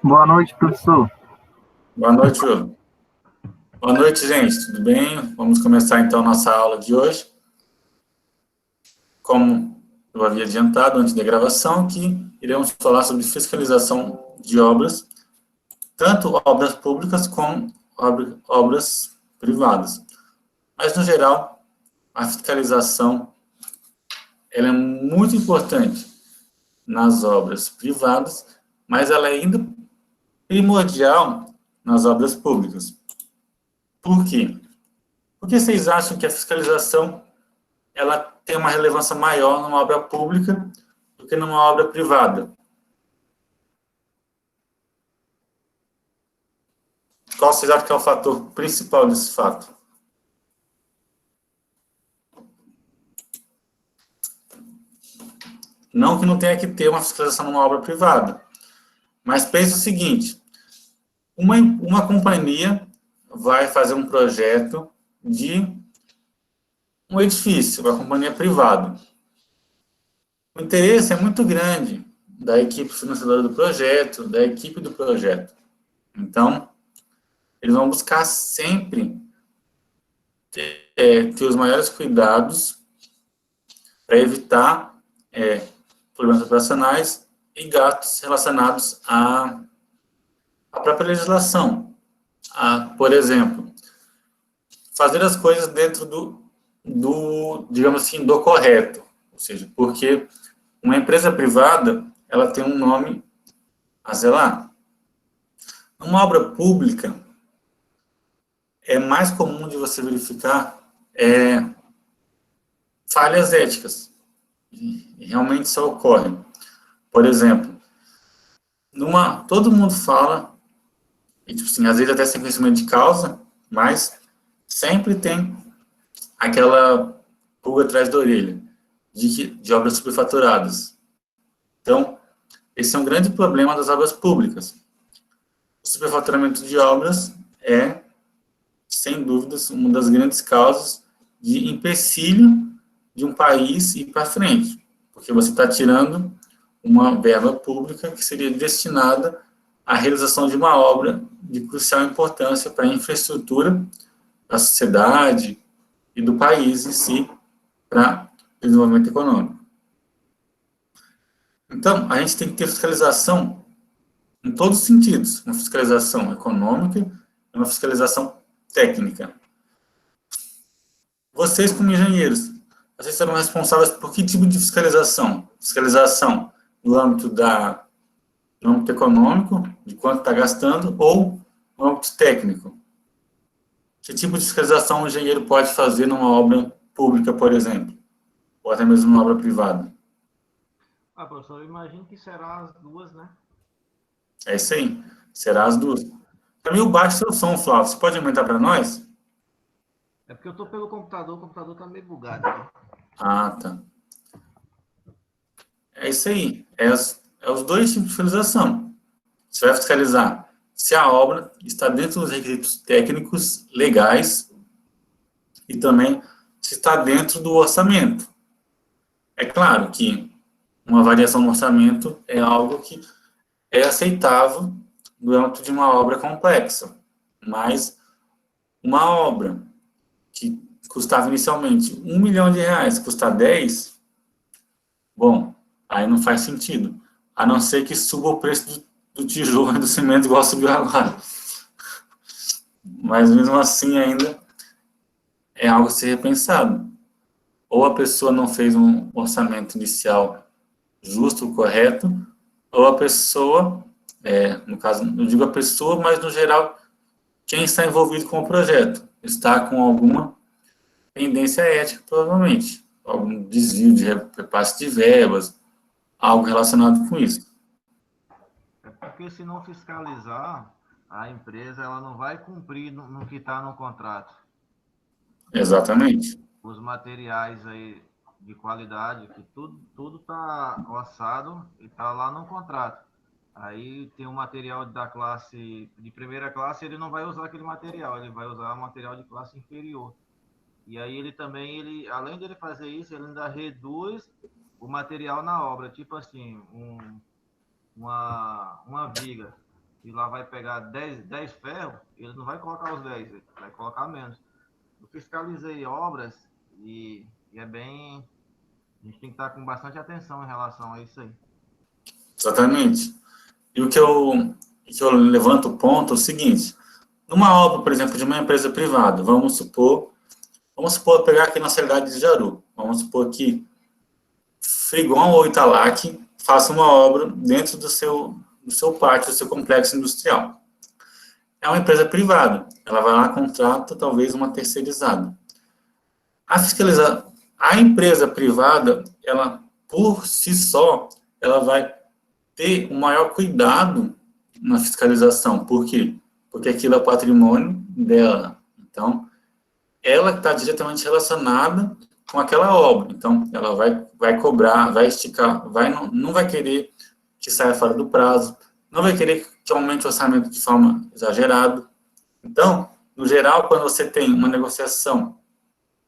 Boa noite, professor. Boa noite, Hugo. Boa noite, gente. Tudo bem? Vamos começar, então, a nossa aula de hoje. Como eu havia adiantado antes da gravação, que iremos falar sobre fiscalização de obras, tanto obras públicas como obras privadas. Mas, no geral, a fiscalização ela é muito importante nas obras privadas, mas ela é ainda primordial nas obras públicas. Por quê? Por que vocês acham que a fiscalização ela tem uma relevância maior numa obra pública do que numa obra privada? Qual vocês acham que é o fator principal desse fato? Não que não tenha que ter uma fiscalização numa obra privada, mas pense o seguinte, uma companhia vai fazer um projeto de um edifício, uma companhia privada. O interesse é muito grande da equipe financiadora do projeto, da equipe do projeto. Então, eles vão buscar sempre ter os maiores cuidados para evitar problemas operacionais e gastos relacionados à própria legislação. Por exemplo, fazer as coisas dentro digamos assim, do correto. Ou seja, porque uma empresa privada, ela tem um nome a zelar. Numa obra pública, é mais comum de você verificar falhas éticas. E realmente isso ocorre. Por exemplo, todo mundo fala, e, tipo assim, às vezes até sem conhecimento de causa, mas sempre tem aquela pulga atrás da orelha de obras superfaturadas. Então, esse é um grande problema das obras públicas. O superfaturamento de obras é, sem dúvidas, uma das grandes causas de empecilho de um país ir para frente, porque você está tirando uma verba pública que seria destinada à realização de uma obra de crucial importância para a infraestrutura da sociedade e do país em si, para desenvolvimento econômico. Então, a gente tem que ter fiscalização em todos os sentidos, uma fiscalização econômica e uma fiscalização técnica. Vocês, como engenheiros, vocês serão responsáveis por que tipo de fiscalização? Fiscalização no âmbito econômico, de quanto está gastando, ou no âmbito técnico? Que tipo de fiscalização o engenheiro pode fazer numa obra pública, por exemplo? Ou até mesmo numa obra privada? Professor, eu imagino que será as duas, né? É isso aí, será as duas. Está meio baixo seu som, Flávio. Você pode aumentar para nós? É porque eu estou pelo computador, o computador está meio bugado aqui. Tá. É isso aí. Os dois tipos de fiscalização. Você vai fiscalizar se a obra está dentro dos requisitos técnicos legais e também se está dentro do orçamento. É claro que uma variação no orçamento é algo que é aceitável no âmbito de uma obra complexa, mas uma obra que custava inicialmente R$1 milhão, custa 10, bom, aí não faz sentido, a não ser que suba o preço do tijolo e do cimento igual subiu agora. Mas mesmo assim ainda é algo a ser repensado. Ou a pessoa não fez um orçamento inicial justo, correto, ou a pessoa, no caso, eu digo a pessoa, mas no geral, quem está envolvido com o projeto está com alguma pendência ética, provavelmente, algum desvio de repasse de verbas, algo relacionado com isso. É porque se não fiscalizar, a empresa ela não vai cumprir no que está no contrato. Exatamente. Os materiais aí de qualidade, que tudo está orçado e está lá no contrato. Aí tem um material da classe, de primeira classe, ele não vai usar aquele material, ele vai usar material de classe inferior. E aí ele também, além de ele fazer isso, ele ainda reduz o material na obra, tipo assim, uma viga Se lá vai pegar 10 ferros, ele não vai colocar os 10, ele vai colocar menos. Eu fiscalizei obras e é bem... A gente tem que estar com bastante atenção em relação a isso aí. Exatamente. E o que eu levanto o ponto é o seguinte: numa obra, por exemplo, de uma empresa privada, vamos supor, pegar aqui na cidade de Jaru, vamos supor que Frigon ou Italac faça uma obra dentro do seu pátio, do seu complexo industrial. É uma empresa privada, ela vai lá, contrata talvez uma terceirizada. A empresa privada, ela, por si só, ela vai ter um maior cuidado na fiscalização. Por quê? Porque aquilo é o patrimônio dela. Então, ela está diretamente relacionada com aquela obra. Então, ela vai cobrar, vai esticar, não vai querer que saia fora do prazo, não vai querer que aumente o orçamento de forma exagerada. Então, no geral, quando você tem uma negociação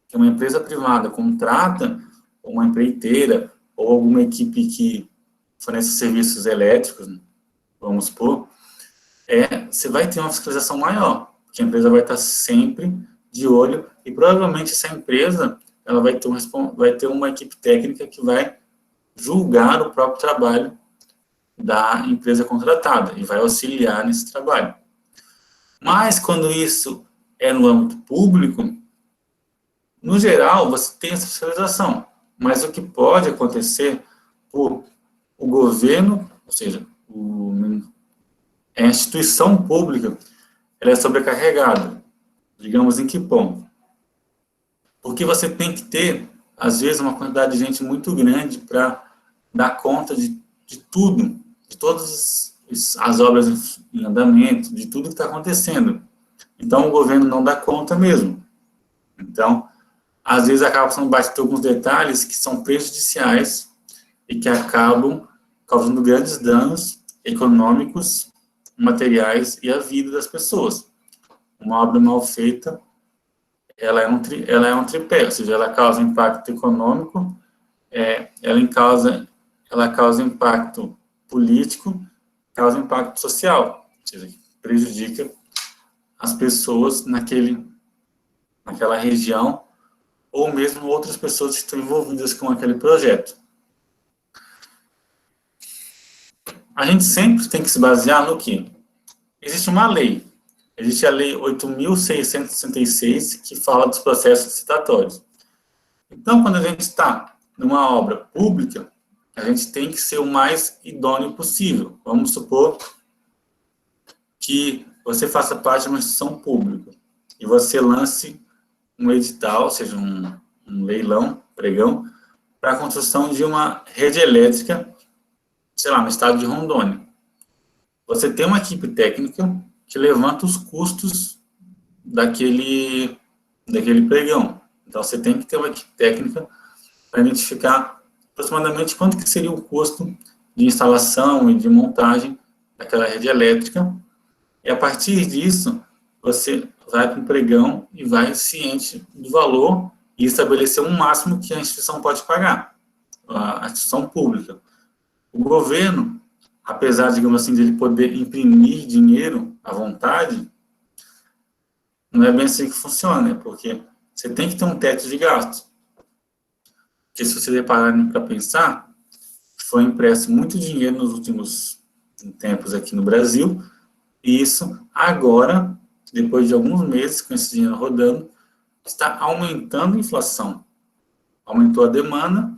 que uma empresa privada contrata uma empreiteira ou alguma equipe que fornece serviços elétricos, vamos supor, você vai ter uma fiscalização maior, porque a empresa vai estar sempre de olho e provavelmente essa empresa ela vai ter uma equipe técnica que vai julgar o próprio trabalho da empresa contratada e vai auxiliar nesse trabalho. Mas quando isso é no âmbito público, no geral, você tem essa fiscalização, mas o que pode acontecer por o governo, ou seja, a instituição pública, ela é sobrecarregada. Digamos em que ponto? Porque você tem que ter, às vezes, uma quantidade de gente muito grande para dar conta de tudo, de todas as obras em andamento, de tudo que está acontecendo. Então, o governo não dá conta mesmo. Então, às vezes, acaba sendo batido alguns detalhes que são prejudiciais e que acabam causando grandes danos econômicos, materiais e à vida das pessoas. Uma obra mal feita, ela é um tripé, ou seja, ela causa impacto econômico, ela causa impacto político, causa impacto social, ou seja, prejudica as pessoas naquela região, ou mesmo outras pessoas que estão envolvidas com aquele projeto. A gente sempre tem que se basear no quê? Existe uma lei. Existe a Lei 8.666, que fala dos processos licitatórios. Então, quando a gente está numa obra pública, a gente tem que ser o mais idôneo possível. Vamos supor que você faça parte de uma instituição pública e você lance um edital, ou seja, um leilão, pregão, para a construção de uma rede elétrica, sei lá, no estado de Rondônia. Você tem uma equipe técnica que levanta os custos daquele pregão. Então, você tem que ter uma equipe técnica para identificar aproximadamente quanto que seria o custo de instalação e de montagem daquela rede elétrica. E, a partir disso, você vai para o pregão e vai ciente do valor e estabelecer um máximo que a instituição pode pagar, a instituição pública. O governo, apesar, digamos assim, de ele poder imprimir dinheiro à vontade, não é bem assim que funciona, porque você tem que ter um teto de gastos. Porque se vocês repararem para pensar, foi impresso muito dinheiro nos últimos tempos aqui no Brasil, e isso agora, depois de alguns meses com esse dinheiro rodando, está aumentando a inflação. Aumentou a demanda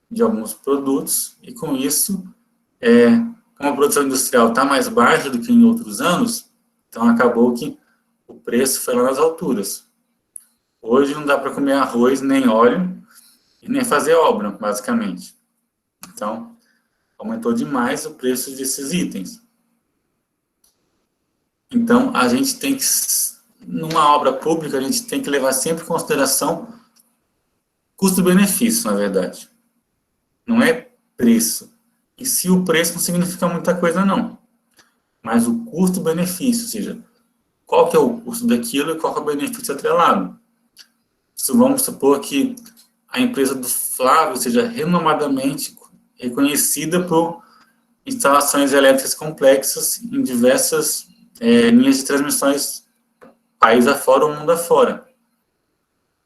de alguns produtos, e com isso, como a produção industrial está mais baixa do que em outros anos, então acabou que o preço foi lá nas alturas. Hoje não dá para comer arroz, nem óleo, e nem fazer obra, basicamente. Então, aumentou demais o preço desses itens. Então, a gente tem que, numa obra pública, a gente tem que levar sempre em consideração custo-benefício, na verdade. Não é preço. E se o preço não significa muita coisa, não. Mas o custo-benefício, ou seja, qual que é o custo daquilo e qual que é o benefício atrelado. Vamos supor que a empresa do Flávio seja renomadamente reconhecida por instalações elétricas complexas em diversas linhas de transmissões, país afora ou mundo afora.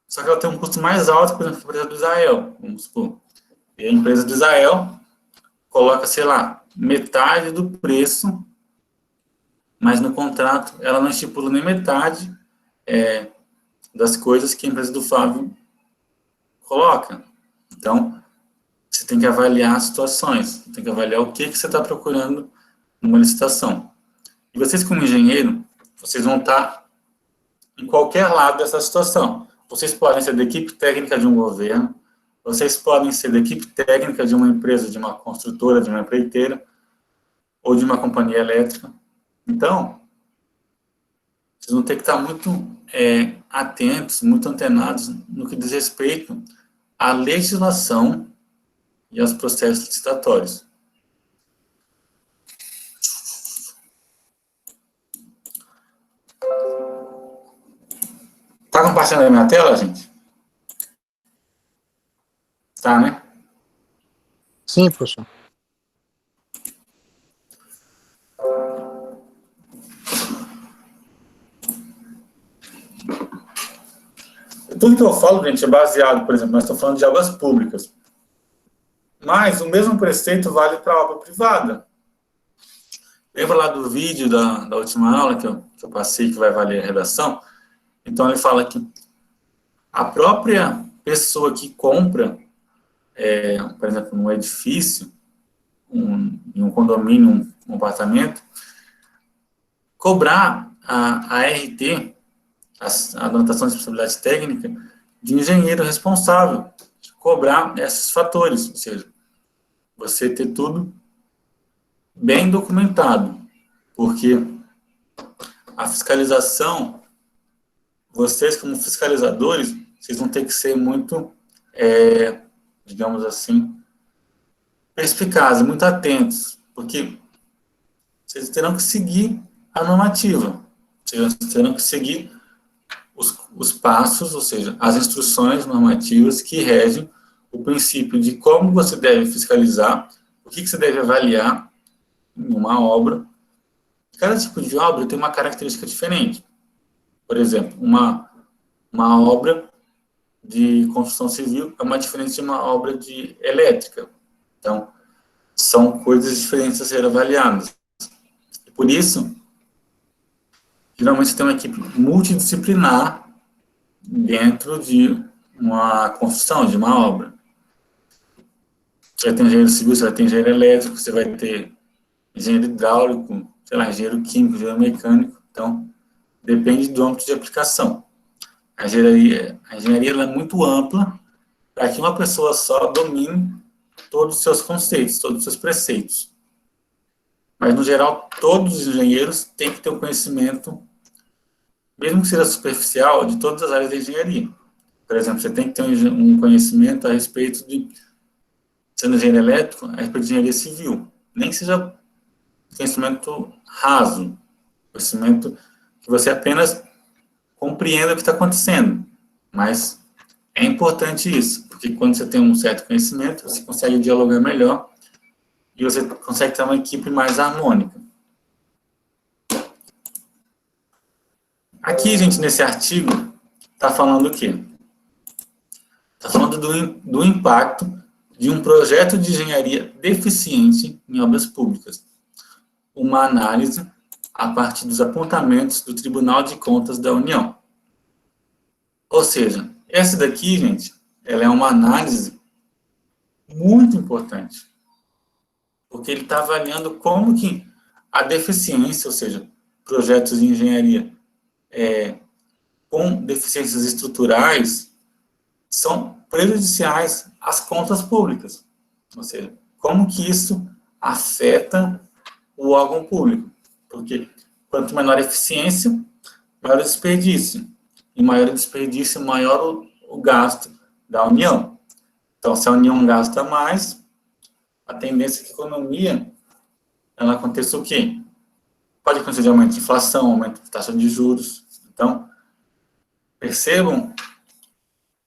Só que ela tem um custo mais alto, por exemplo, a empresa do Israel, vamos supor. E a empresa do Israel coloca, sei lá, metade do preço, mas no contrato ela não estipula nem metade das coisas que a empresa do Fábio coloca. Então, você tem que avaliar as situações, tem que avaliar o que você está procurando numa licitação. E vocês, como engenheiro, vocês vão estar em qualquer lado dessa situação. Vocês podem ser da equipe técnica de um governo, vocês podem ser da equipe técnica de uma empresa, de uma construtora, de uma empreiteira, ou de uma companhia elétrica. Então, vocês vão ter que estar muito atentos, muito antenados no que diz respeito à legislação e aos processos licitatórios. Está compartilhando a minha tela, gente? Tá, né? Sim, professor. Tudo que eu falo, gente, é baseado, por exemplo, nós estamos falando de obras públicas. Mas o mesmo preceito vale para a obra privada. Lembra lá do vídeo da última aula que eu passei, que vai valer a redação? Então, ele fala que a própria pessoa que compra, por exemplo, um edifício, em um condomínio, um apartamento, cobrar a RT, a anotação de responsabilidade técnica, de engenheiro responsável, cobrar esses fatores, ou seja, você ter tudo bem documentado, porque a fiscalização, vocês como fiscalizadores, vocês vão ter que ser muito, digamos assim, perspicazes, muito atentos, porque vocês terão que seguir a normativa, vocês terão que seguir os passos, ou seja, as instruções normativas que regem o princípio de como você deve fiscalizar, o que você deve avaliar em uma obra. Cada tipo de obra tem uma característica diferente. Por exemplo, uma obra de construção civil é uma diferente de uma obra de elétrica. Então, são coisas diferentes a ser avaliadas. E por isso, geralmente tem uma equipe multidisciplinar dentro de uma construção, de uma obra. Você vai ter engenheiro civil, você vai ter engenheiro elétrico, você vai ter engenheiro hidráulico, sei lá, engenheiro químico, engenheiro mecânico. Então, depende do âmbito de aplicação. A engenharia ela é muito ampla para que uma pessoa só domine todos os seus conceitos, todos os seus preceitos. Mas, no geral, todos os engenheiros têm que ter um conhecimento, mesmo que seja superficial, de todas as áreas da engenharia. Por exemplo, você tem que ter um conhecimento a respeito de, sendo engenheiro elétrico, a respeito de engenharia civil. Nem que seja conhecimento raso, conhecimento que você apenas compreenda o que está acontecendo. Mas é importante isso, porque quando você tem um certo conhecimento, você consegue dialogar melhor e você consegue ter uma equipe mais harmônica. Aqui, gente, nesse artigo, está falando o quê? Está falando do impacto de um projeto de engenharia deficiente em obras públicas. Uma análise a partir dos apontamentos do Tribunal de Contas da União. Ou seja, essa daqui, gente, ela é uma análise muito importante, porque ele está avaliando como que a deficiência, ou seja, projetos de engenharia com deficiências estruturais são prejudiciais às contas públicas. Ou seja, como que isso afeta o órgão público. Porque quanto menor a eficiência, maior o desperdício. E maior o desperdício, maior o gasto da União. Então, se a União gasta mais, a tendência é que a economia, ela aconteça o quê? Pode acontecer de aumento de inflação, aumento de taxa de juros. Então, percebam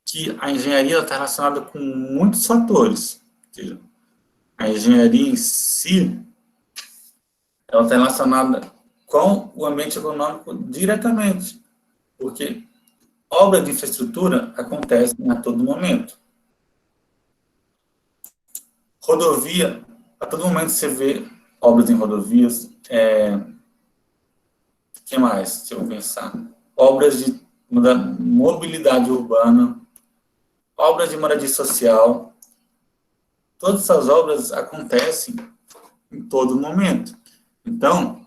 que a engenharia está relacionada com muitos fatores. Ou seja, a engenharia em si, ela está relacionada com o ambiente econômico diretamente, porque obras de infraestrutura acontecem a todo momento. Rodovia, a todo momento você vê obras em rodovias. O que mais? Deixa eu pensar. Obras de mobilidade urbana, obras de moradia social. Todas essas obras acontecem em todo momento. Então,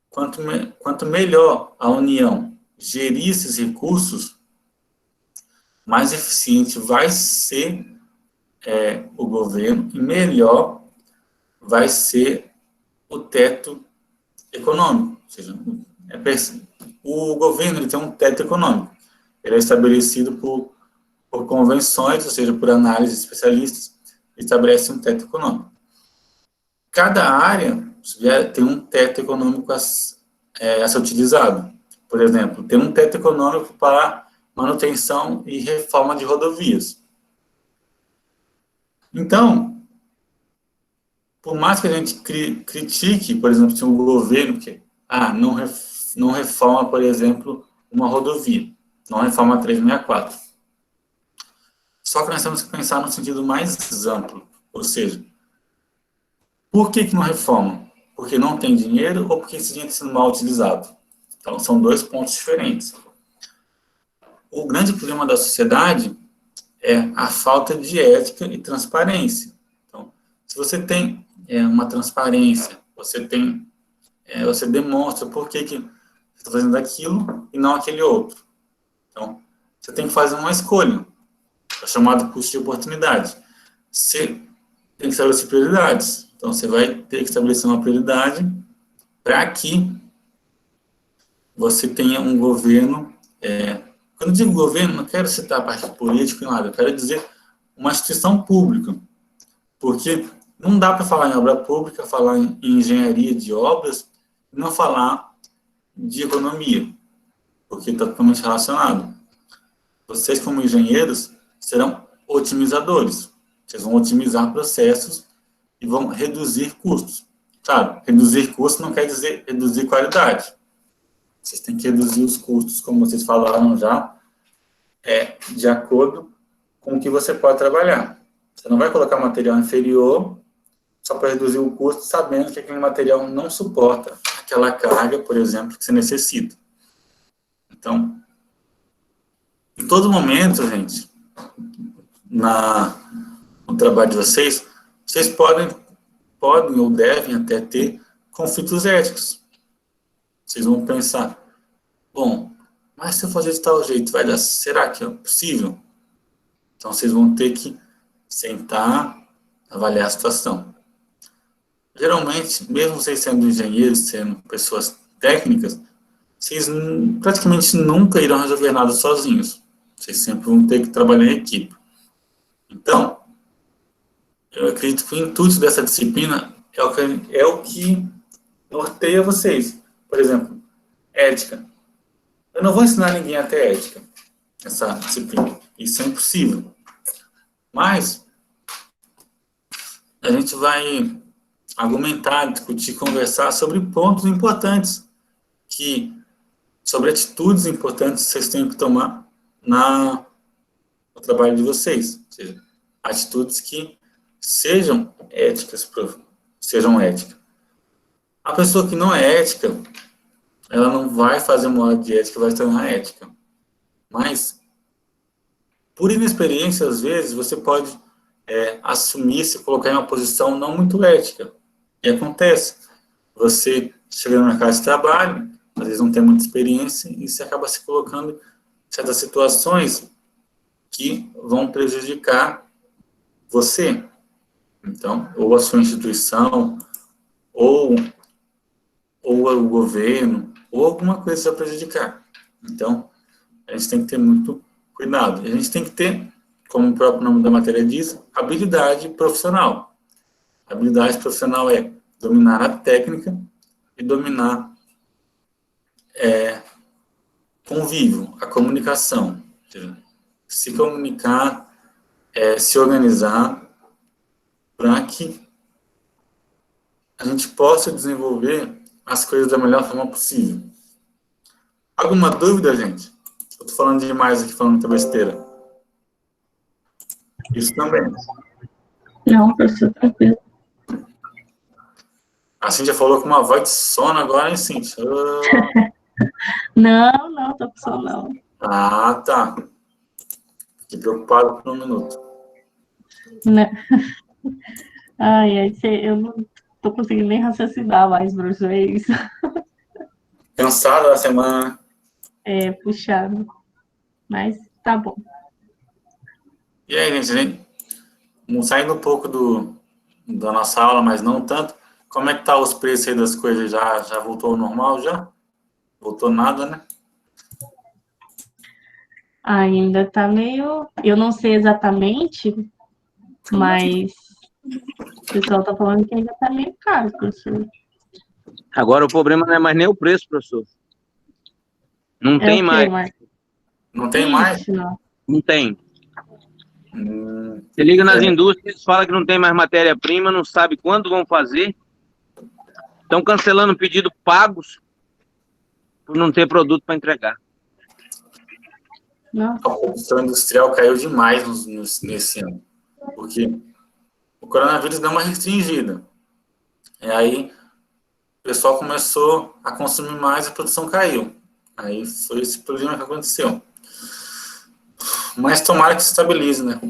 quanto melhor a União gerir esses recursos, mais eficiente vai ser o governo e melhor vai ser o teto econômico. Ou seja, o governo ele tem um teto econômico. Ele é estabelecido por convenções, ou seja, por análise de especialistas, estabelece um teto econômico. Cada área tem um teto econômico a ser utilizado. Por exemplo, tem um teto econômico para manutenção e reforma de rodovias. Então, por mais que a gente critique, por exemplo, se um governo que não reforma, por exemplo, uma rodovia, não reforma a 364. Só que nós temos que pensar no sentido mais amplo, ou seja, por que não reforma? Porque não tem dinheiro ou porque esse dinheiro está sendo mal utilizado? Então, são dois pontos diferentes. O grande problema da sociedade é a falta de ética e transparência. Então, se você tem uma transparência, você demonstra por que você está fazendo aquilo e não aquele outro. Então, você tem que fazer uma escolha, é chamado custo de oportunidade. Você tem que estabelecer prioridades. Então, você vai ter que estabelecer uma prioridade para que você tenha um governo. Quando eu digo governo, não quero citar a parte política nem nada, eu quero dizer uma instituição pública. Porque não dá para falar em obra pública, falar em engenharia de obras, e não falar de economia, porque está totalmente relacionado. Vocês, como engenheiros, serão otimizadores. Vocês vão otimizar processos e vão reduzir custos. Claro, reduzir custos não quer dizer reduzir qualidade. Vocês têm que reduzir os custos, como vocês falaram já, de acordo com o que você pode trabalhar. Você não vai colocar material inferior só para reduzir o custo, sabendo que aquele material não suporta aquela carga, por exemplo, que você necessita. Então, em todo momento, gente, no trabalho de vocês podem ou devem até ter conflitos éticos. Vocês vão pensar, bom, mas se eu fazer de tal jeito, vai dar, será que é possível? Então, vocês vão ter que sentar, avaliar a situação. Geralmente, mesmo vocês sendo engenheiros, sendo pessoas técnicas, vocês praticamente nunca irão resolver nada sozinhos. Vocês sempre vão ter que trabalhar em equipe. Então, eu acredito que o intuito dessa disciplina é o que norteia vocês. Por exemplo, ética. Eu não vou ensinar ninguém a ter ética, essa disciplina. Isso é impossível. Mas, a gente vai argumentar, discutir, conversar sobre pontos importantes, sobre atitudes importantes que vocês têm que tomar no trabalho de vocês. Ou seja, atitudes que sejam éticas. A pessoa que não é ética, ela não vai fazer uma aula de ética, vai se tornar ética. Mas, por inexperiência, às vezes, você pode assumir, se colocar em uma posição não muito ética. E acontece. Você chega no mercado de trabalho, às vezes não tem muita experiência, e você acaba se colocando em certas situações que vão prejudicar você. Então, ou a sua instituição, ou o governo, ou alguma coisa vai prejudicar. Então, a gente tem que ter muito cuidado. A gente tem que ter, como o próprio nome da matéria diz, habilidade profissional. A habilidade profissional é dominar a técnica e dominar convívio, a comunicação. Se comunicar, se organizar para que a gente possa desenvolver as coisas da melhor forma possível. Alguma dúvida, gente? Eu tô falando demais aqui, falando muita besteira. Isso também. Não, professor, tranquilo. A Cíntia falou com uma voz de sono agora, hein, Cíntia? Não, tô com sono, não. Ah, tá. Fiquei preocupado por um minuto. Né? Ai, eu não tô conseguindo nem raciocinar mais, professor, é isso. Cansado da semana. É puxado. Mas tá bom. E aí, gente, saindo um pouco da nossa aula, mas não tanto, como é que tá os preços aí das coisas? Já voltou ao normal, já? Voltou nada, né? Ainda tá meio... Eu não sei exatamente, mas o pessoal tá falando que ainda tá meio caro, professor. Agora o problema não é mais nem o preço, professor. Não É tem o quê, mais. Marcos? Não tem mais? Ixi, não. Não tem. Você liga nas indústrias, fala que não tem mais matéria-prima, não sabe quando vão fazer. Estão cancelando pedido pagos por não ter produto para entregar. Não. A produção industrial caiu demais nesse ano, porque o coronavírus deu uma restringida. E aí, o pessoal começou a consumir mais e a produção caiu. Aí foi esse problema que aconteceu. Mas tomara que se estabilize, né?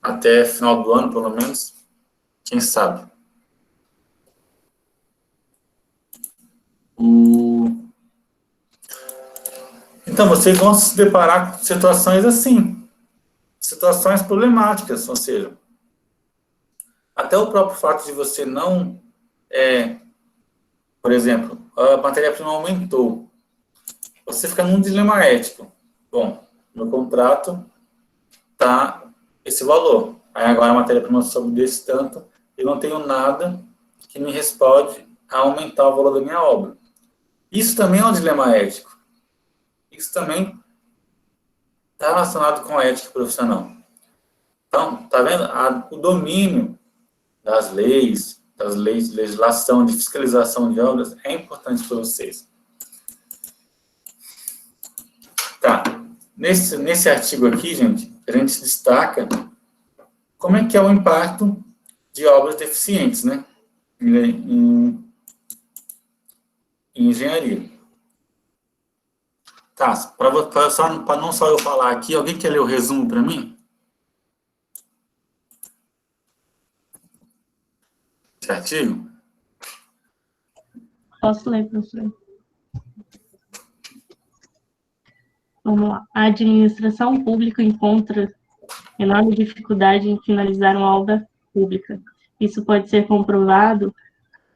Até final do ano, pelo menos. Quem sabe? Então, vocês vão se deparar com situações assim. Situações problemáticas, ou seja, até o próprio fato de você não... por exemplo, a matéria-prima aumentou. Você fica num dilema ético. Bom, meu contrato tá esse valor. Aí agora a matéria-prima sobe desse tanto, eu não tenho nada que me respalde a aumentar o valor da minha obra. Isso também é um dilema ético. Isso também está relacionado com a ética profissional. Então, tá vendo? O domínio das leis de legislação, de fiscalização de obras é importante para vocês. Tá. Nesse artigo aqui, gente, a gente destaca como é que é o impacto de obras deficientes, né? Em engenharia. Tá, para não só eu falar aqui, alguém quer ler o resumo para mim? Esse artigo? Posso ler, professor? Vamos lá. A administração pública encontra enorme dificuldade em finalizar uma obra pública. Isso pode ser comprovado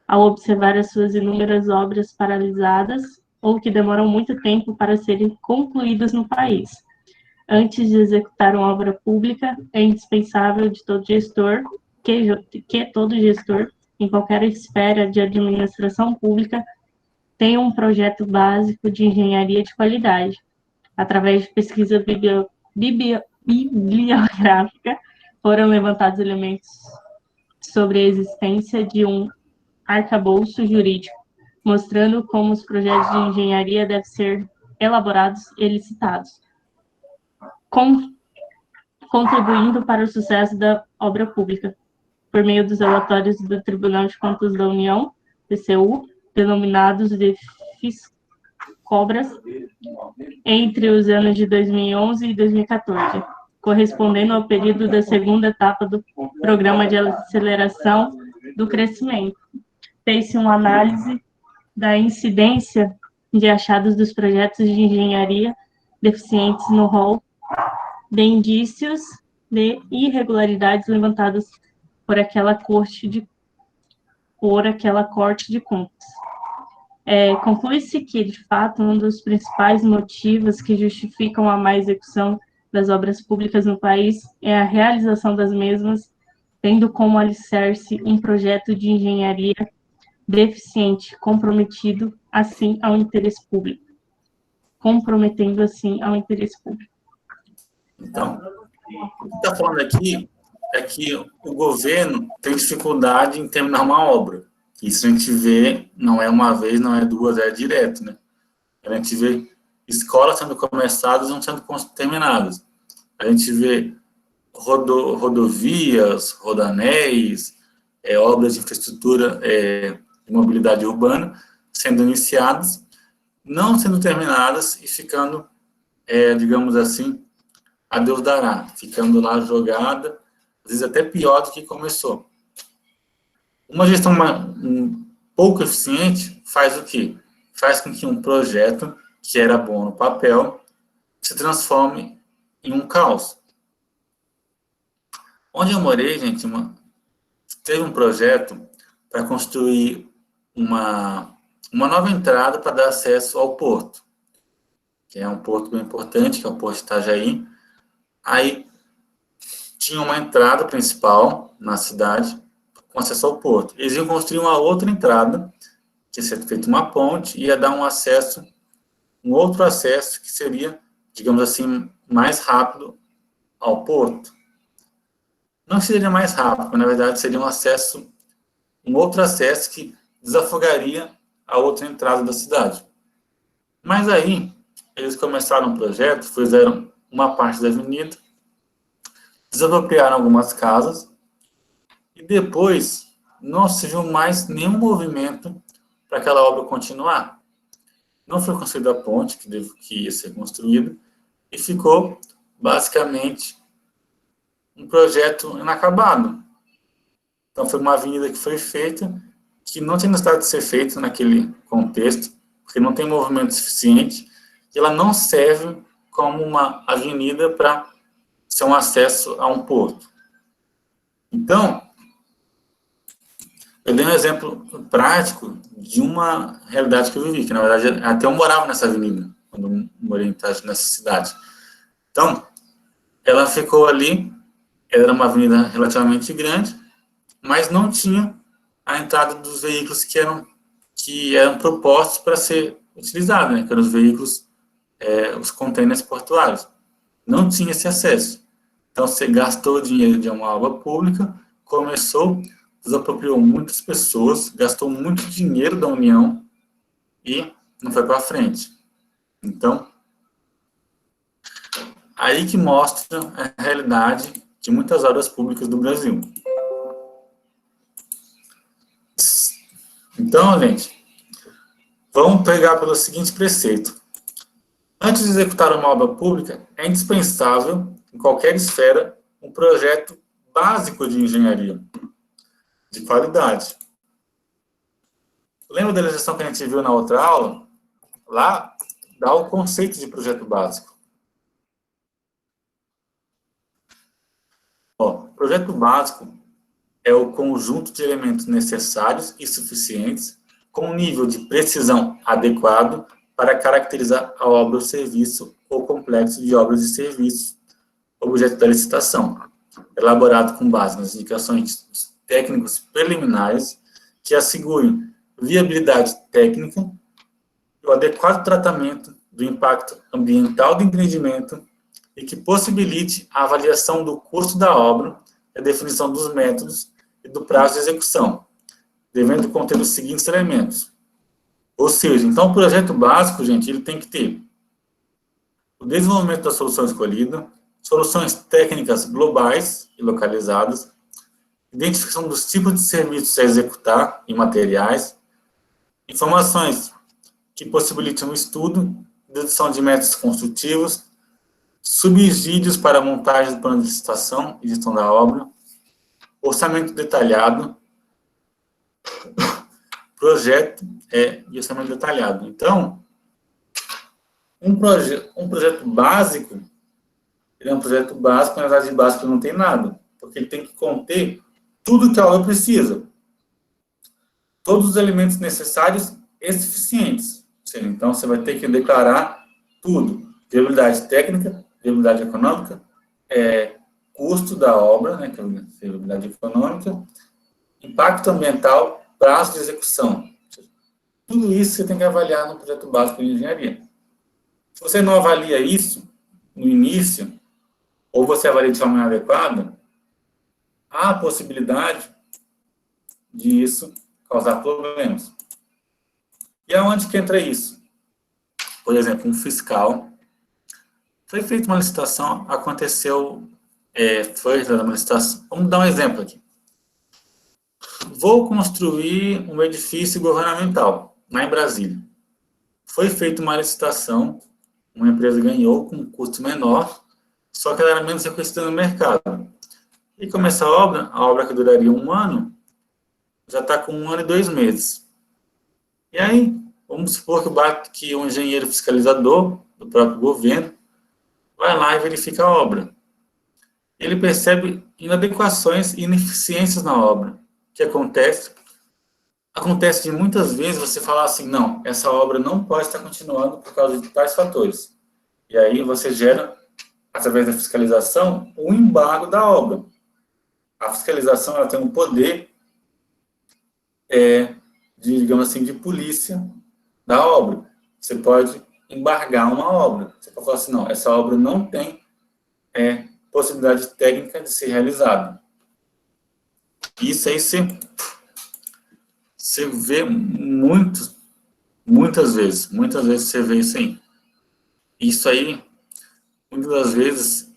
ao observar as suas inúmeras obras paralisadas ou que demoram muito tempo para serem concluídas no país. Antes de executar uma obra pública, é indispensável de todo gestor, que todo gestor, em qualquer esfera de administração pública, tenha um projeto básico de engenharia de qualidade, através de pesquisa bibliográfica, foram levantados elementos sobre a existência de um arcabouço jurídico, mostrando como os projetos de engenharia devem ser elaborados e licitados, contribuindo para o sucesso da obra pública, por meio dos relatórios do Tribunal de Contas da União, TCU, denominados de FISCOBRAS, entre os anos de 2011 e 2014, correspondendo ao período da segunda etapa do Programa de Aceleração do Crescimento. Fez-se uma análise da incidência de achados dos projetos de engenharia deficientes no rol de indícios de irregularidades levantados por aquela Corte de Contas. Conclui-se que, de fato, um dos principais motivos que justificam a má execução das obras públicas no país é a realização das mesmas, tendo como alicerce um projeto de engenharia deficiente, comprometendo assim ao interesse público. Então, o que está falando aqui é que o governo tem dificuldade em terminar uma obra. Isso a gente vê, não é uma vez, não é duas, é direto, né? A gente vê escolas sendo começadas e não sendo terminadas. A gente vê rodovias, rodanéis, obras de infraestrutura de mobilidade urbana sendo iniciadas, não sendo terminadas e ficando, digamos assim, a Deus dará, ficando lá jogada, às vezes até pior do que começou. Uma gestão pouco eficiente faz o quê? Faz com que um projeto que era bom no papel se transforme em um caos. Onde eu morei, gente, teve um projeto para construir uma nova entrada para dar acesso ao porto, que é um porto bem importante, que é o Porto de Itajaí. Aí tinha uma entrada principal na cidade com acesso ao porto. Eles iam construir uma outra entrada, que ia ser feita uma ponte, e ia dar um outro acesso que seria, digamos assim, mais rápido ao porto. Não seria mais rápido, na verdade seria um outro acesso que desafogaria a outra entrada da cidade. Mas aí, eles começaram um projeto, fizeram uma parte da avenida, desapropriaram algumas casas, e depois não se viu mais nenhum movimento para aquela obra continuar. Não foi construída a ponte que ia ser construída, e ficou, basicamente, um projeto inacabado. Então, foi uma avenida que foi feita, que não tinha necessidade de ser feita naquele contexto, porque não tem movimento suficiente, e ela não serve como uma avenida para ser um acesso a um porto. Então, eu dei um exemplo prático de uma realidade que eu vivi, que na verdade até eu morava nessa avenida, quando eu morei nessa cidade. Então, ela ficou ali, era uma avenida relativamente grande, mas não tinha a entrada dos veículos que eram propostos para ser utilizados, né, que eram os veículos, os contêineres portuários. Não tinha esse acesso. Então, você gastou dinheiro de uma obra pública, desapropriou muitas pessoas, gastou muito dinheiro da União e não foi para frente. Então, aí que mostra a realidade de muitas obras públicas do Brasil. Então, gente, vamos pegar pelo seguinte preceito. Antes de executar uma obra pública, é indispensável, em qualquer esfera, um projeto básico de engenharia, de qualidade. Lembra da legislação que a gente viu na outra aula? Lá, dá o conceito de projeto básico. Projeto básico é o conjunto de elementos necessários e suficientes com um nível de precisão adequado para caracterizar a obra ou serviço ou complexo de obras e serviços, objeto da licitação, elaborado com base nas indicações técnicos preliminares que assegurem viabilidade técnica e o adequado tratamento do impacto ambiental do empreendimento e que possibilite a avaliação do custo da obra e a definição dos métodos e do prazo de execução, devendo conter os seguintes elementos. Ou seja, então o projeto básico, gente, ele tem que ter o desenvolvimento da solução escolhida, soluções técnicas globais e localizadas, identificação dos tipos de serviços a executar e materiais, informações que possibilitam o estudo, dedução de métodos construtivos, subsídios para a montagem do plano de licitação e gestão da obra, orçamento detalhado, projeto e orçamento detalhado. Então, um projeto básico, ele é um projeto básico, na verdade, de básico não tem nada, porque ele tem que conter tudo que a obra precisa. Todos os elementos necessários e suficientes. Então, você vai ter que declarar tudo. Viabilidade técnica, viabilidade econômica, custo da obra, né, que é a viabilidade econômica, impacto ambiental, prazo de execução. Tudo isso você tem que avaliar no projeto básico de engenharia. Se você não avalia isso no início, ou você avalia de forma inadequada, há a possibilidade disso causar problemas. E aonde que entra isso? Por exemplo, um fiscal, foi feita uma licitação, aconteceu, foi realizada uma licitação, vamos dar um exemplo aqui. Vou construir um edifício governamental, lá em Brasília. Foi feita uma licitação, uma empresa ganhou com um custo menor, só que ela era menos reconhecida no mercado. E começa a obra que duraria 1 ano, já está com 1 ano e 2 meses. E aí, vamos supor que um engenheiro fiscalizador do próprio governo vai lá e verifica a obra. Ele percebe inadequações e ineficiências na obra. O que acontece? Acontece de muitas vezes você falar assim, não, essa obra não pode estar continuando por causa de tais fatores. E aí você gera, através da fiscalização, o embargo da obra. A fiscalização ela tem um poder, digamos assim, de polícia da obra. Você pode embargar uma obra. Você pode falar assim, não, essa obra não tem possibilidade técnica de ser realizada. Isso aí você vê muitas vezes você vê isso aí. Isso aí, muitas das vezes,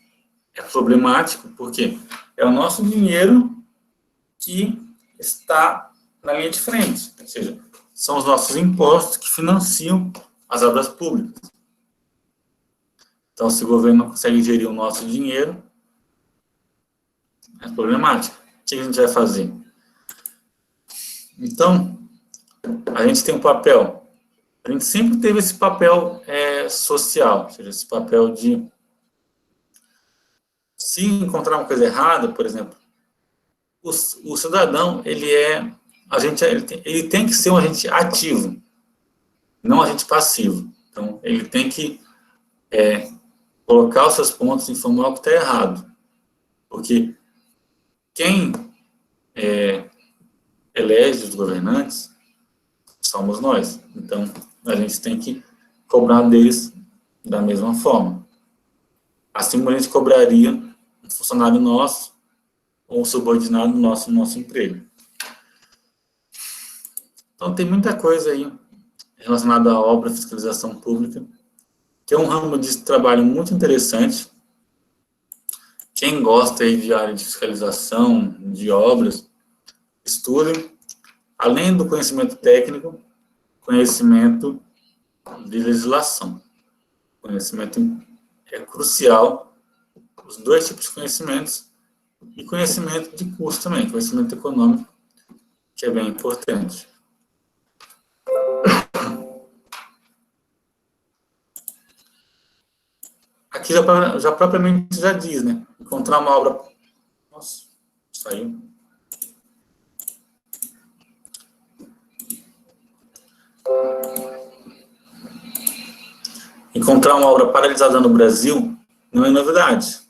é problemático, porque é o nosso dinheiro que está na linha de frente. Ou seja, são os nossos impostos que financiam as obras públicas. Então, se o governo não consegue gerir o nosso dinheiro, é problemático. O que a gente vai fazer? Então, a gente tem um papel. A gente sempre teve esse papel social, ou seja, esse papel de, se encontrar uma coisa errada, por exemplo, o cidadão, ele tem que ser um agente ativo, não um agente passivo. Então, ele tem que colocar os seus pontos e informar o que está errado. Porque quem elege os governantes somos nós. Então, a gente tem que cobrar deles da mesma forma. Assim como a gente cobraria um funcionário nosso ou um subordinado nosso no nosso emprego. Então, tem muita coisa aí relacionada à obra, fiscalização pública, que é um ramo de trabalho muito interessante. Quem gosta aí de área de fiscalização, de obras, estudem, além do conhecimento técnico, conhecimento de legislação. Conhecimento é crucial, os 2 tipos de conhecimentos, e conhecimento de curso também, conhecimento econômico, que é bem importante. Aqui já propriamente já diz, né? Encontrar uma obra... Nossa, saiu. Encontrar uma obra paralisada no Brasil não é novidade.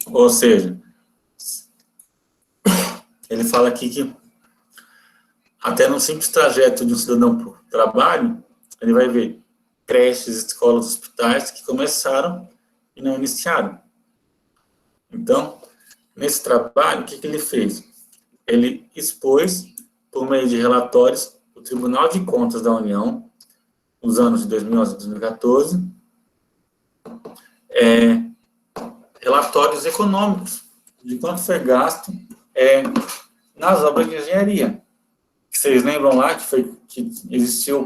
Ou seja, ele fala aqui que até num simples trajeto de um cidadão para o trabalho, ele vai ver creches, escolas, hospitais que começaram e não iniciaram. Então, nesse trabalho, o que ele fez? Ele expôs, por meio de relatórios, o Tribunal de Contas da União, nos anos de 2011 e 2014, relatórios econômicos de quanto foi gasto nas obras de engenharia. Que vocês lembram lá que existiu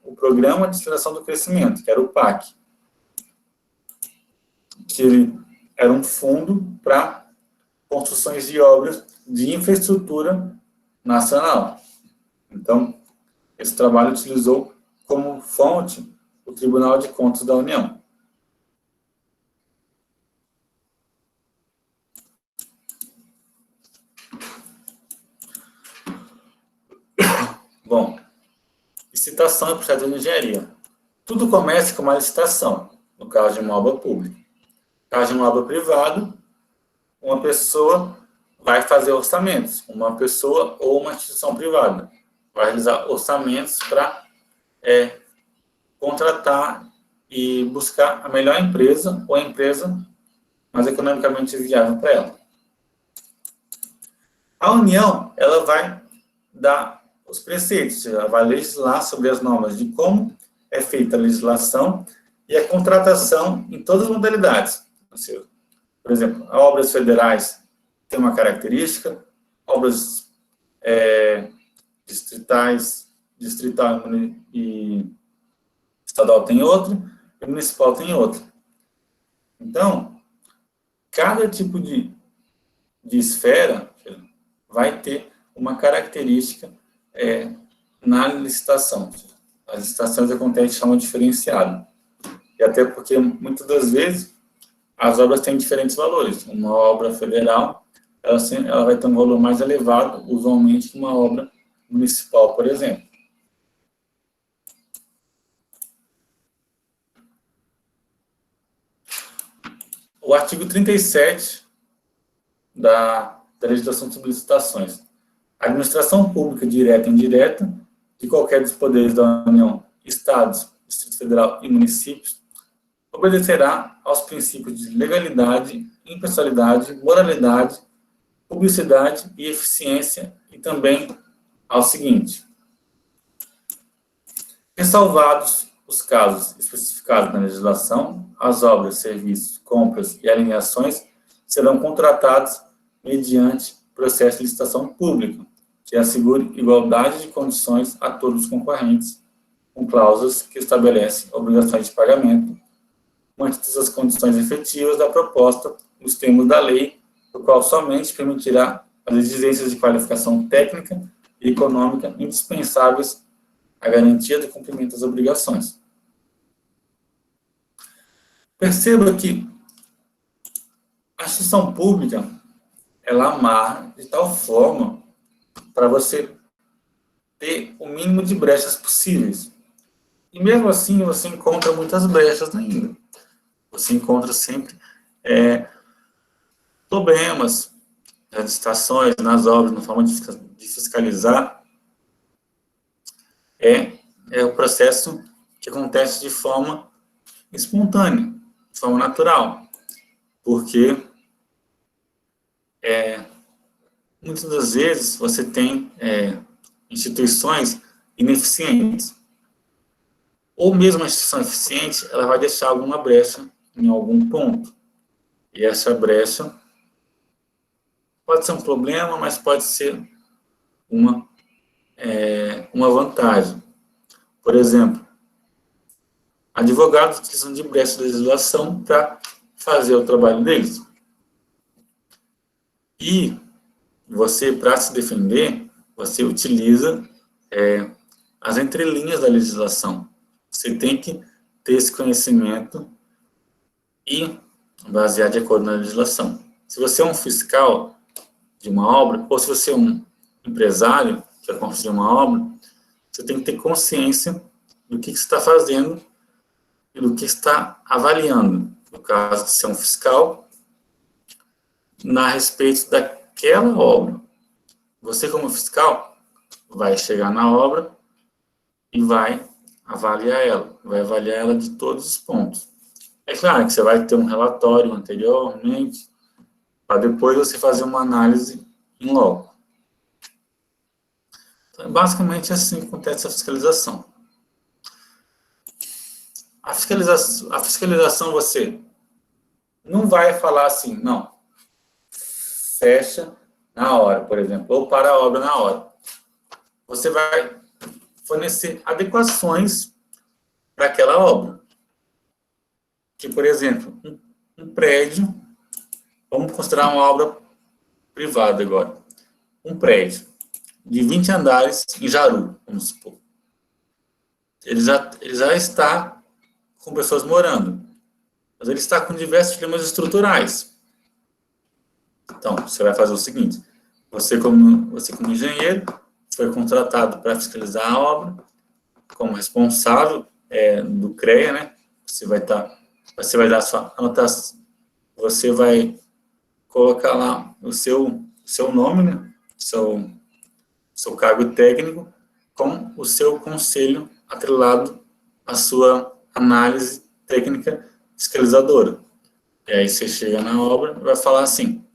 o Programa de Aceleração do Crescimento, que era o PAC, que ele era um fundo para construções de obras de infraestrutura nacional. Então, esse trabalho utilizou como fonte o Tribunal de Contas da União. Bom, licitação e projeto de engenharia. Tudo começa com uma licitação, no caso de uma obra pública. No caso de uma obra privada, uma pessoa vai fazer orçamentos, uma pessoa ou uma instituição privada vai realizar orçamentos para contratar e buscar a melhor empresa ou a empresa mais economicamente viável para ela. A União, ela vai dar os preceitos, ela vai legislar sobre as normas de como é feita a legislação e a contratação em todas as modalidades. Por exemplo, obras federais têm uma característica, obras distrital e estadual tem outra, e municipal tem outra. Então, cada tipo de esfera vai ter uma característica na licitação. As licitações acontecem de forma diferenciada. E até porque, muitas das vezes, as obras têm diferentes valores. Uma obra federal, ela vai ter um valor mais elevado, usualmente, que uma obra municipal, por exemplo. O artigo 37 da legislação sobre licitações. A administração pública direta e indireta de qualquer dos poderes da União, Estados, Distrito Federal e municípios, obedecerá aos princípios de legalidade, impessoalidade, moralidade, publicidade e eficiência, e também ao seguinte: ressalvados os casos especificados na legislação, as obras, serviços, compras e alinhações serão contratados mediante processo de licitação pública, que assegure igualdade de condições a todos os concorrentes, com cláusulas que estabelecem obrigações de pagamento, mantidas as condições efetivas da proposta, os termos da lei, o qual somente permitirá as exigências de qualificação técnica e econômica indispensáveis à garantia do cumprimento das obrigações. Perceba que a instituição pública, ela amarra de tal forma para você ter o mínimo de brechas possíveis. E mesmo assim, você encontra muitas brechas ainda. Você encontra sempre problemas nas licitações, nas obras, na forma de fiscalizar. É o processo que acontece de forma espontânea, de forma natural. Porque muitas das vezes você tem instituições ineficientes. Ou mesmo a instituição eficiente, ela vai deixar alguma brecha em algum ponto. E essa brecha pode ser um problema, mas pode ser uma vantagem. Por exemplo, advogados utilizam de brecha de legislação para fazer o trabalho deles. E você, para se defender, você utiliza as entrelinhas da legislação. Você tem que ter esse conhecimento e basear de acordo na legislação. Se você é um fiscal de uma obra, ou se você é um empresário que vai construir uma obra, você tem que ter consciência do que você está fazendo e do que está avaliando. No caso de ser um fiscal, a respeito daquela obra. Você, como fiscal, vai chegar na obra e vai avaliar ela de todos os pontos. É claro que você vai ter um relatório anteriormente, para depois você fazer uma análise em loco. Então, basicamente, assim que acontece a fiscalização. A fiscalização você não vai falar assim, não, fecha na hora, por exemplo, ou para a obra na hora. Você vai fornecer adequações para aquela obra. Que, por exemplo, um prédio, vamos considerar uma obra privada agora, um prédio de 20 andares em Jaru, vamos supor. Ele já está com pessoas morando, mas ele está com diversos problemas estruturais. Então, você vai fazer o seguinte: você como engenheiro foi contratado para fiscalizar a obra, como responsável do CREA, né? Você vai dar a sua anotação, você vai colocar lá o seu nome, né? Seu cargo técnico, com o seu conselho atrelado à sua análise técnica fiscalizadora. E aí você chega na obra e vai falar assim: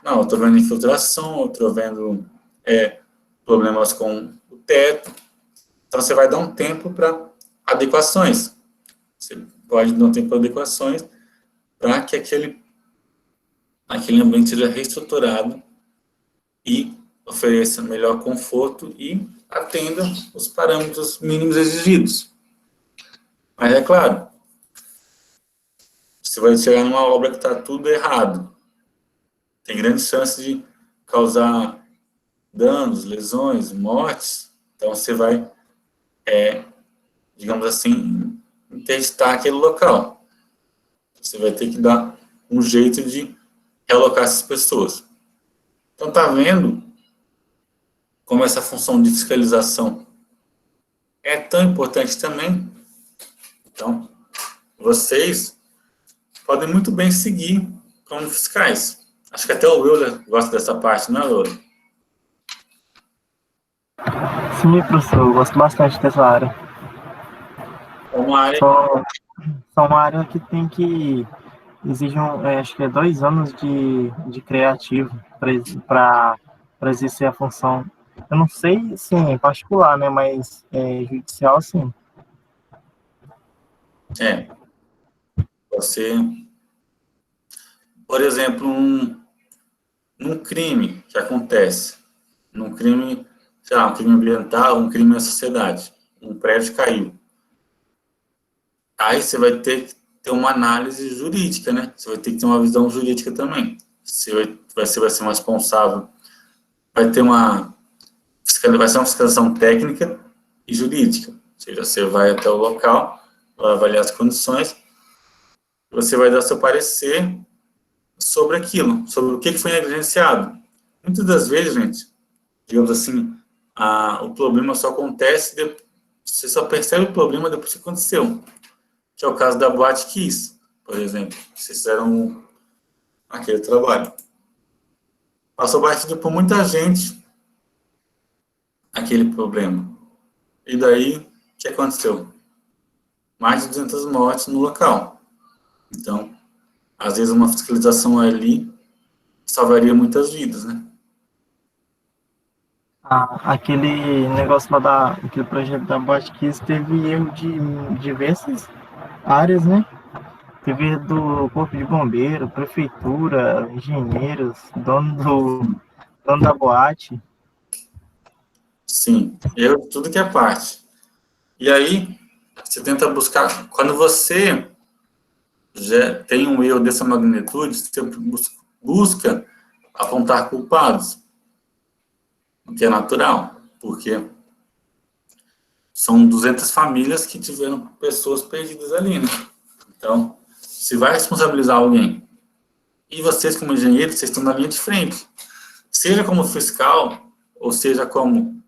não, eu estou vendo infiltração, eu estou vendo problemas com o teto. Então, você vai dar um tempo para adequações. Você pode dar um tempo para adequações para que aquele ambiente seja reestruturado e ofereça melhor conforto e atenda os parâmetros mínimos exigidos. Mas é claro, você vai chegar numa obra que está tudo errado. Tem grandes chances de causar danos, lesões, mortes. Então, você vai, digamos assim, interditar aquele local. Você vai ter que dar um jeito de realocar essas pessoas. Então, tá vendo como essa função de fiscalização é tão importante também? Então, vocês podem muito bem seguir como fiscais. Acho que até o Euler gosta dessa parte, não é, Euler? Sim, professor, eu gosto bastante dessa área. É uma área... Só uma área que tem que exige, acho que é 2 anos de criativo para exercer a função. Eu não sei, sim, em particular, né, mas judicial, sim. Você, por exemplo, num crime que acontece, num crime, sei lá, um crime ambiental, um crime na sociedade, um prédio caiu. Aí você vai ter que ter uma análise jurídica, né? Você vai ter que ter uma visão jurídica também. Você vai ser um responsável, vai ser uma fiscalização técnica e jurídica. Ou seja, você vai até o local, vai avaliar as condições, você vai dar seu parecer sobre aquilo, sobre o que foi negligenciado. Muitas das vezes, gente, digamos assim, o problema só acontece, você só percebe o problema depois que aconteceu. Que é o caso da Boate Kiss, por exemplo. Vocês fizeram aquele trabalho. Passou batido por muita gente aquele problema. E daí, o que aconteceu? Mais de 200 mortes no local. Então, às vezes uma fiscalização ali salvaria muitas vidas, né? Aquele negócio lá aquele projeto da Botkiss teve erro de diversas áreas, né? Teve erro do Corpo de Bombeiro, Prefeitura, engenheiros, dono da boate. Sim, erro de tudo que é parte. E aí, você tenta buscar... Quando você já tem um erro dessa magnitude, você busca apontar culpados, o que é natural, porque são 200 famílias que tiveram pessoas perdidas ali, né? Então, se vai responsabilizar alguém, e vocês como engenheiros, vocês estão na linha de frente, seja como fiscal, ou seja como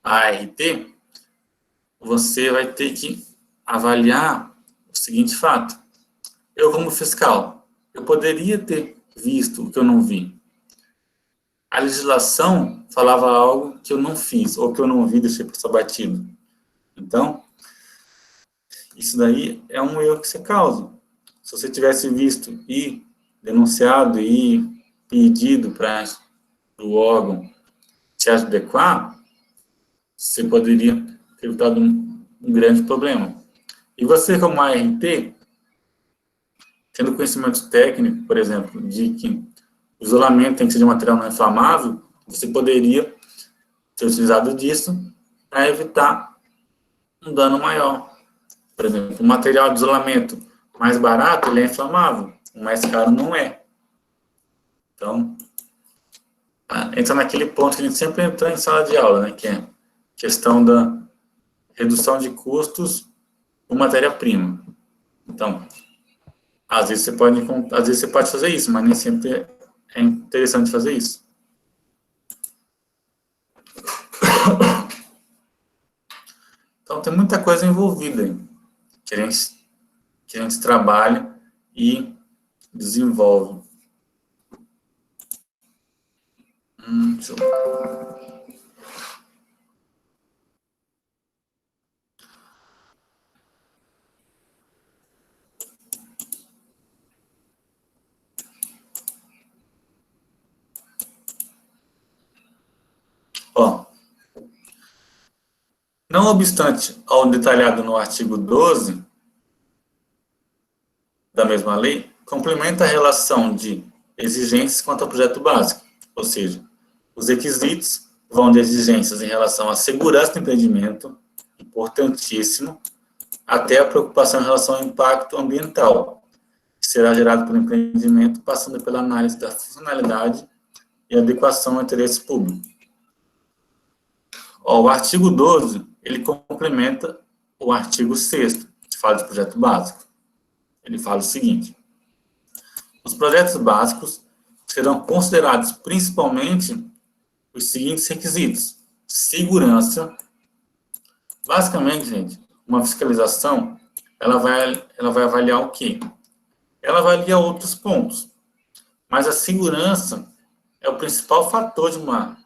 ART, você vai ter que avaliar o seguinte fato. Eu, como fiscal, eu poderia ter visto o que eu não vi. A legislação falava algo que eu não fiz, ou que eu não vi, deixei passar batido. Então, isso daí é um erro que você causa. Se você tivesse visto e denunciado e pedido para o órgão se adequar, você poderia ter evitado um grande problema. E você, como ART, tendo conhecimento técnico, por exemplo, de que o isolamento tem que ser de material não inflamável, você poderia ter utilizado disso para evitar um dano maior. Por exemplo, o material de isolamento mais barato, ele é inflamável, o mais caro não é. Então, entra naquele ponto que a gente sempre entra em sala de aula, né, que é questão da redução de custos por matéria-prima. Então, às vezes você pode fazer isso, mas nem sempre é interessante fazer isso. Então, tem muita coisa envolvida aí, que a gente trabalha e desenvolve. Deixa eu... Ó, Não obstante ao detalhado no artigo 12 da mesma lei, complementa a relação de exigências quanto ao projeto básico, ou seja, os requisitos vão de exigências em relação à segurança do empreendimento, importantíssimo, até a preocupação em relação ao impacto ambiental, que será gerado pelo empreendimento, passando pela análise da funcionalidade e adequação ao interesse público. O artigo 12, ele complementa o artigo 6º, que fala de projeto básico. Ele fala o seguinte: os projetos básicos serão considerados principalmente os seguintes requisitos: segurança. Basicamente, gente, uma fiscalização, ela vai avaliar o quê? Ela avalia outros pontos, mas a segurança é o principal fator de uma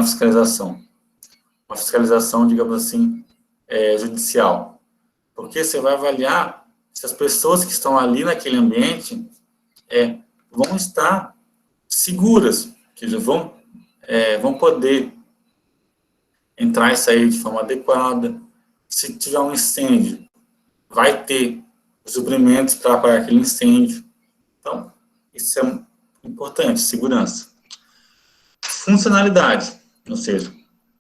fiscalização. Uma fiscalização, digamos assim, judicial. Porque você vai avaliar se as pessoas que estão ali naquele ambiente vão estar seguras, que vão poder entrar e sair de forma adequada. Se tiver um incêndio, vai ter suprimentos para apagar aquele incêndio. Então, isso é importante, segurança. Funcionalidade, ou seja,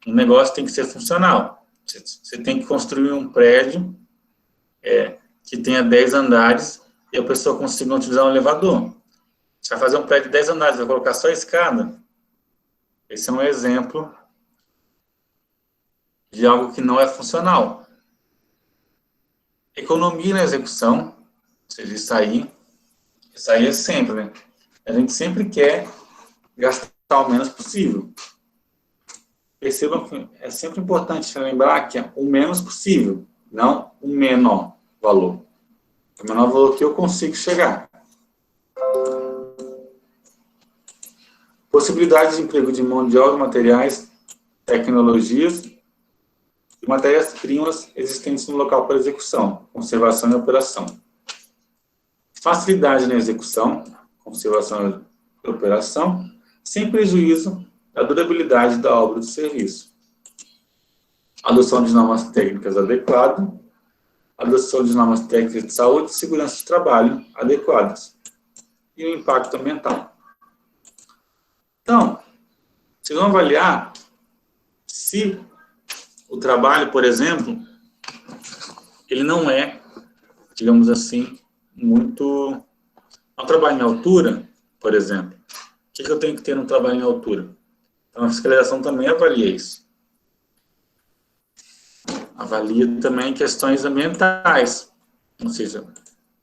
um negócio tem que ser funcional. Você tem que construir um prédio que tenha 10 andares e a pessoa consiga utilizar um elevador. Você vai fazer um prédio de 10 andares, vai colocar só a escada. Esse é um exemplo de algo que não é funcional. Economia na execução, ou seja, isso aí é sempre, né? A gente sempre quer gastar o menos possível. Percebam que é sempre importante lembrar que é o menos possível, não o menor valor. O menor valor que eu consigo chegar. Possibilidades de emprego de mão de obra, materiais, tecnologias e matérias-primas existentes no local para execução, conservação e operação. Facilidade na execução, conservação e operação, sem prejuízo da durabilidade da obra do serviço. Adoção de normas técnicas adequadas, adoção de normas técnicas de saúde e segurança de trabalho adequadas, e o impacto ambiental. Então, vocês vão avaliar se o trabalho, por exemplo, ele não é, digamos assim, muito... Um trabalho em altura, por exemplo, o que eu tenho que ter no trabalho em altura? Então, a fiscalização também avalia isso. Avalia também questões ambientais, ou seja,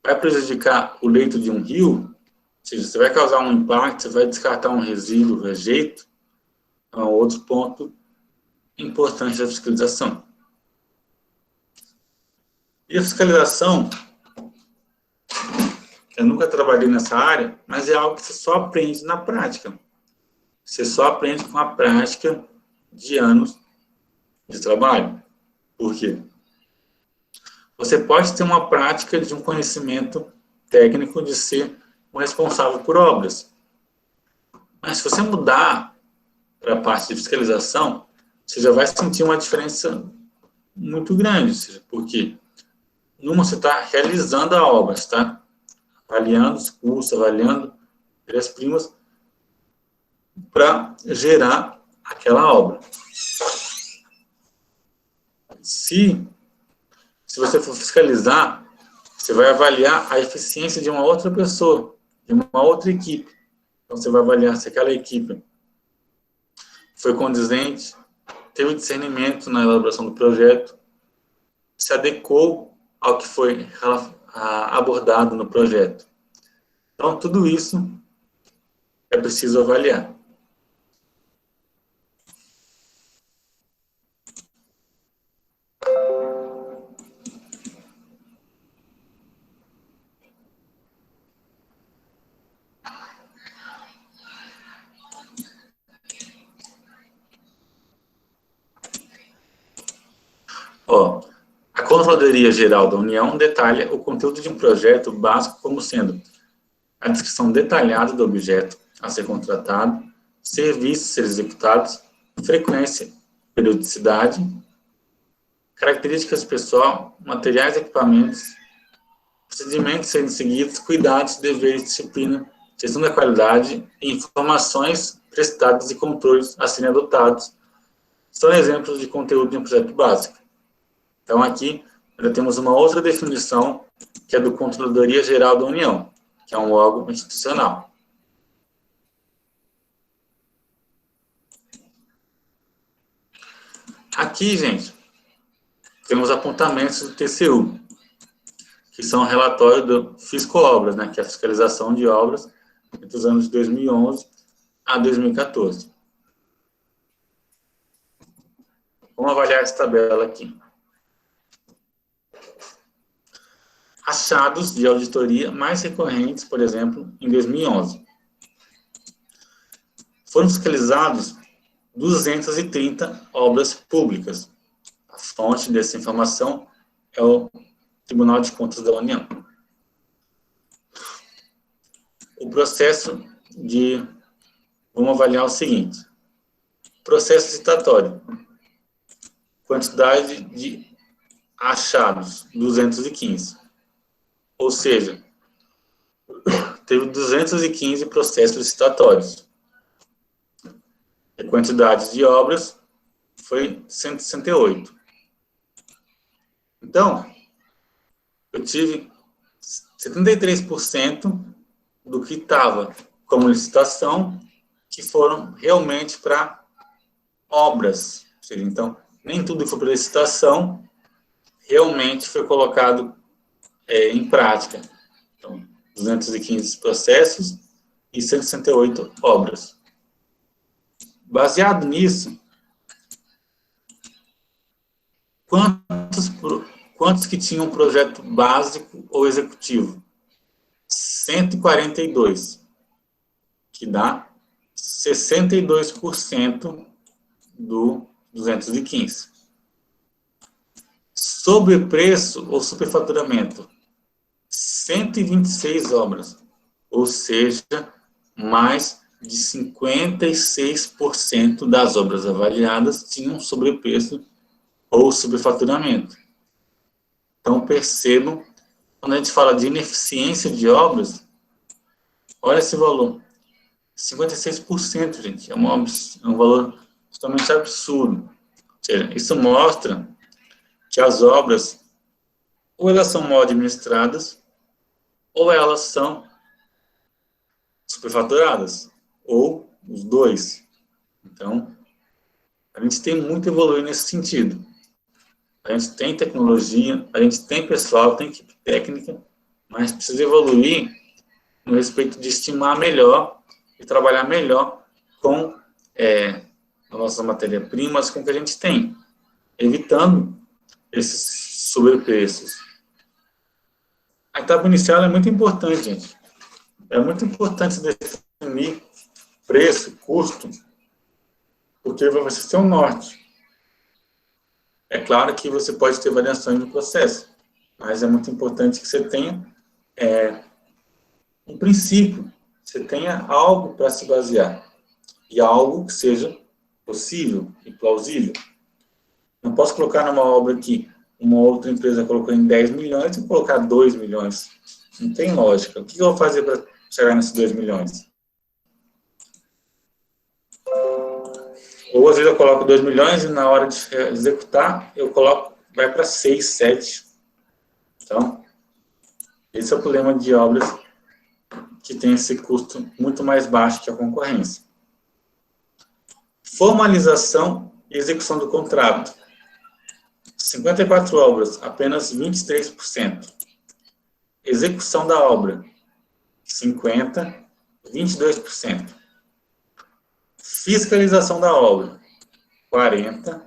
vai prejudicar o leito de um rio, ou seja, você vai causar um impacto, você vai descartar um resíduo, rejeito, é um outro ponto importante da fiscalização. E a fiscalização, eu nunca trabalhei nessa área, mas é algo que você só aprende na prática. Você só aprende com a prática de anos de trabalho. Por quê? Você pode ter uma prática de um conhecimento técnico de ser um responsável por obras. Mas se você mudar para a parte de fiscalização, você já vai sentir uma diferença muito grande. Porque numa você está realizando a obra, está avaliando os custos, avaliando as primas para gerar aquela obra. Se você for fiscalizar, você vai avaliar a eficiência de uma outra pessoa, de uma outra equipe. Então, você vai avaliar se aquela equipe foi condizente, teve discernimento na elaboração do projeto, se adequou ao que foi abordado no projeto. Então, tudo isso é preciso avaliar. A Controladoria Geral da União detalha o conteúdo de um projeto básico como sendo a descrição detalhada do objeto a ser contratado, serviços a ser executados, frequência, periodicidade características pessoal, materiais e equipamentos, procedimentos sendo seguidos, cuidados, deveres, disciplina, gestão da qualidade e informações prestadas e controles a serem adotados são exemplos de conteúdo de um projeto básico. Então, aqui, já temos uma outra definição, que é do Controladoria Geral da União, que é um órgão institucional. Aqui, gente, temos apontamentos do TCU, que são relatório do Fisco-Obras, né, que é a fiscalização de obras entre os anos de 2011 a 2014. Vamos avaliar essa tabela aqui. Achados de auditoria mais recorrentes, por exemplo, em 2011. Foram fiscalizados 230 obras públicas. A fonte dessa informação é o Tribunal de Contas da União. O processo de... Vamos avaliar o seguinte. Processo licitatório. Quantidade de achados, 215. Ou seja, teve 215 processos licitatórios. A quantidade de obras foi 168. Então, eu tive 73% do que estava como licitação, que foram realmente para obras. Ou seja, então, nem tudo que foi para licitação realmente foi colocado em prática. Então, 215 processos e 168 obras. Baseado nisso, quantos que tinham projeto básico ou executivo? 142, que dá 62% do 215. Sobrepreço ou superfaturamento? 126 obras, ou seja, mais de 56% das obras avaliadas tinham sobrepreço ou superfaturamento. Então, percebam, quando a gente fala de ineficiência de obras, olha esse valor, 56%, gente, é um valor totalmente absurdo. Ou seja, isso mostra que as obras, ou elas são mal administradas, ou elas são superfaturadas, ou os dois. Então, a gente tem muito a evoluir nesse sentido. A gente tem tecnologia, a gente tem pessoal, tem equipe técnica, mas precisa evoluir no respeito de estimar melhor e trabalhar melhor com as nossas matérias-primas, com o que a gente tem, evitando esses sobrepreços. A etapa inicial é muito importante, gente. É muito importante definir preço, custo, porque vai ser um norte. É claro que você pode ter variações no processo, mas é muito importante que você tenha um princípio, você tenha algo para se basear, e algo que seja possível e plausível. Não posso colocar numa obra que uma outra empresa colocou em 10 milhões e colocar 2 milhões. Não tem lógica. O que eu vou fazer para chegar nesses 2 milhões? Ou às vezes eu coloco 2 milhões e na hora de executar, eu coloco, vai para 6, 7. Então, esse é o problema de obras que tem esse custo muito mais baixo que a concorrência. Formalização e execução do contrato. 54 obras, apenas 23%. Execução da obra, 50%, 22%. Fiscalização da obra, 40%,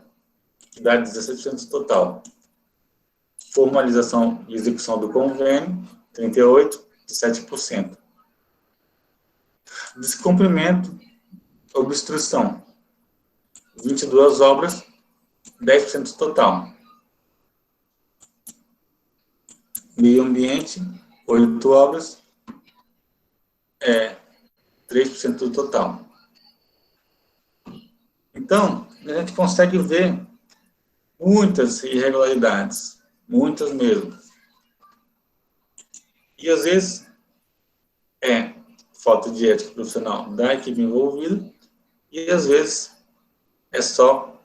que dá 17% total. Formalização e execução do convênio, 38%, 7%. Descumprimento, obstrução, 22 obras, 10% total. Meio ambiente, 8 obras, 3% do total. Então, a gente consegue ver muitas irregularidades, muitas mesmo. E às vezes é falta de ética profissional da equipe envolvida, e às vezes é só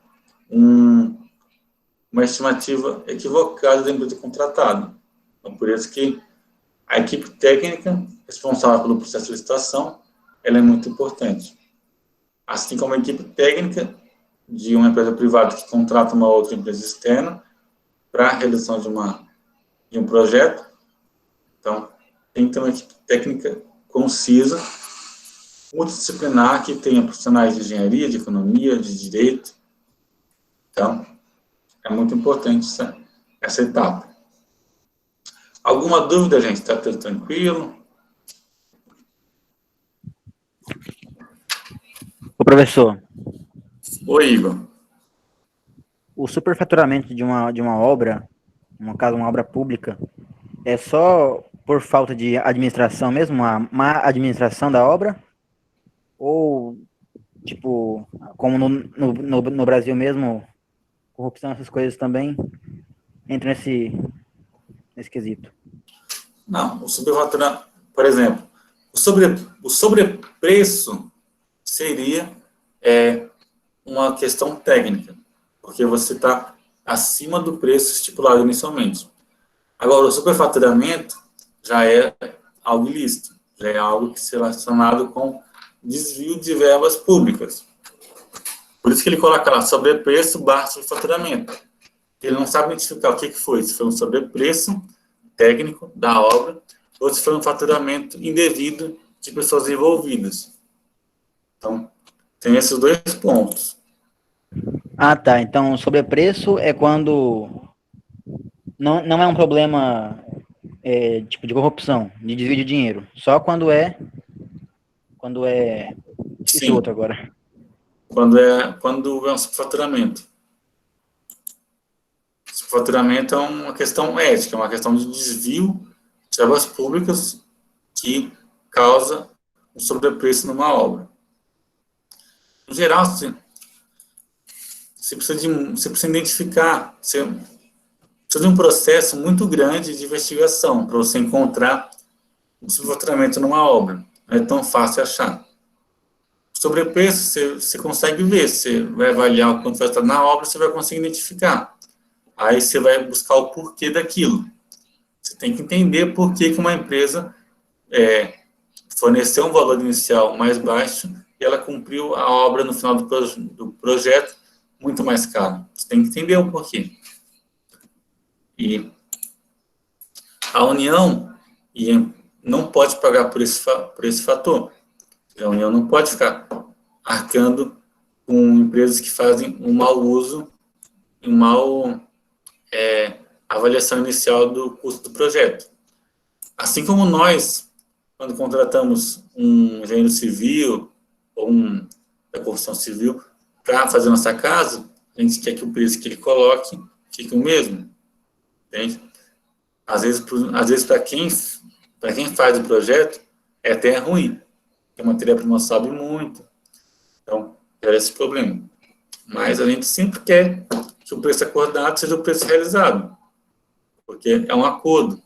uma estimativa equivocada da empresa contratada. Então, por isso que a equipe técnica responsável pelo processo de licitação, ela é muito importante. Assim como a equipe técnica de uma empresa privada que contrata uma outra empresa externa para a realização de um projeto. Então, tem que ter uma equipe técnica concisa, multidisciplinar, que tenha profissionais de engenharia, de economia, de direito. Então, é muito importante essa etapa. Alguma dúvida, gente? Está tudo tranquilo? Ô, professor, Oi, Igor. o superfaturamento de uma obra, no caso, uma obra pública, é só por falta de administração mesmo, uma má administração da obra? Ou, tipo, como no Brasil mesmo, corrupção, essas coisas também entram nesse quesito? Não, o superfaturamento, por exemplo, o sobrepreço seria uma questão técnica, porque você está acima do preço estipulado inicialmente. Agora, o superfaturamento já é algo ilícito, já é algo que se relacionado com desvio de verbas públicas. Por isso que ele coloca lá sobrepreço barra superfaturamento. Ele não sabe identificar o que foi, se foi um sobrepreço técnico da obra ou se foi um faturamento indevido de pessoas envolvidas. Então, tem esses dois pontos. Ah, tá. Então, sobrepreço é quando não é um problema tipo de corrupção, de desvio de dinheiro. Só quando é esse Sim. outro agora. Quando é um superfaturamento. Superfaturamento é uma questão ética, é uma questão de desvio de verbas públicas que causa um sobrepreço numa obra. Em geral, você precisa identificar, você precisa de um processo muito grande de investigação para você encontrar um superfaturamento numa obra. Não é tão fácil achar. Sobrepreço, você consegue ver, você vai avaliar o quanto vai estar na obra, você vai conseguir identificar. Aí você vai buscar o porquê daquilo. Você tem que entender por que uma empresa forneceu um valor inicial mais baixo e ela cumpriu a obra no final do projeto muito mais caro. Você tem que entender o porquê. E a União não pode pagar por esse fator. A União não pode ficar arcando com empresas que fazem um mau uso e avaliação inicial do custo do projeto. Assim como nós, quando contratamos um engenheiro civil ou da construção civil para fazer nossa casa, a gente quer que o preço que ele coloque fique o mesmo. Entende? Às vezes para quem faz o projeto, é até ruim, porque a matéria-prima sobe muito, então gera esse problema. Mas a gente sempre quer que o preço acordado seja o preço realizado, porque é um acordo.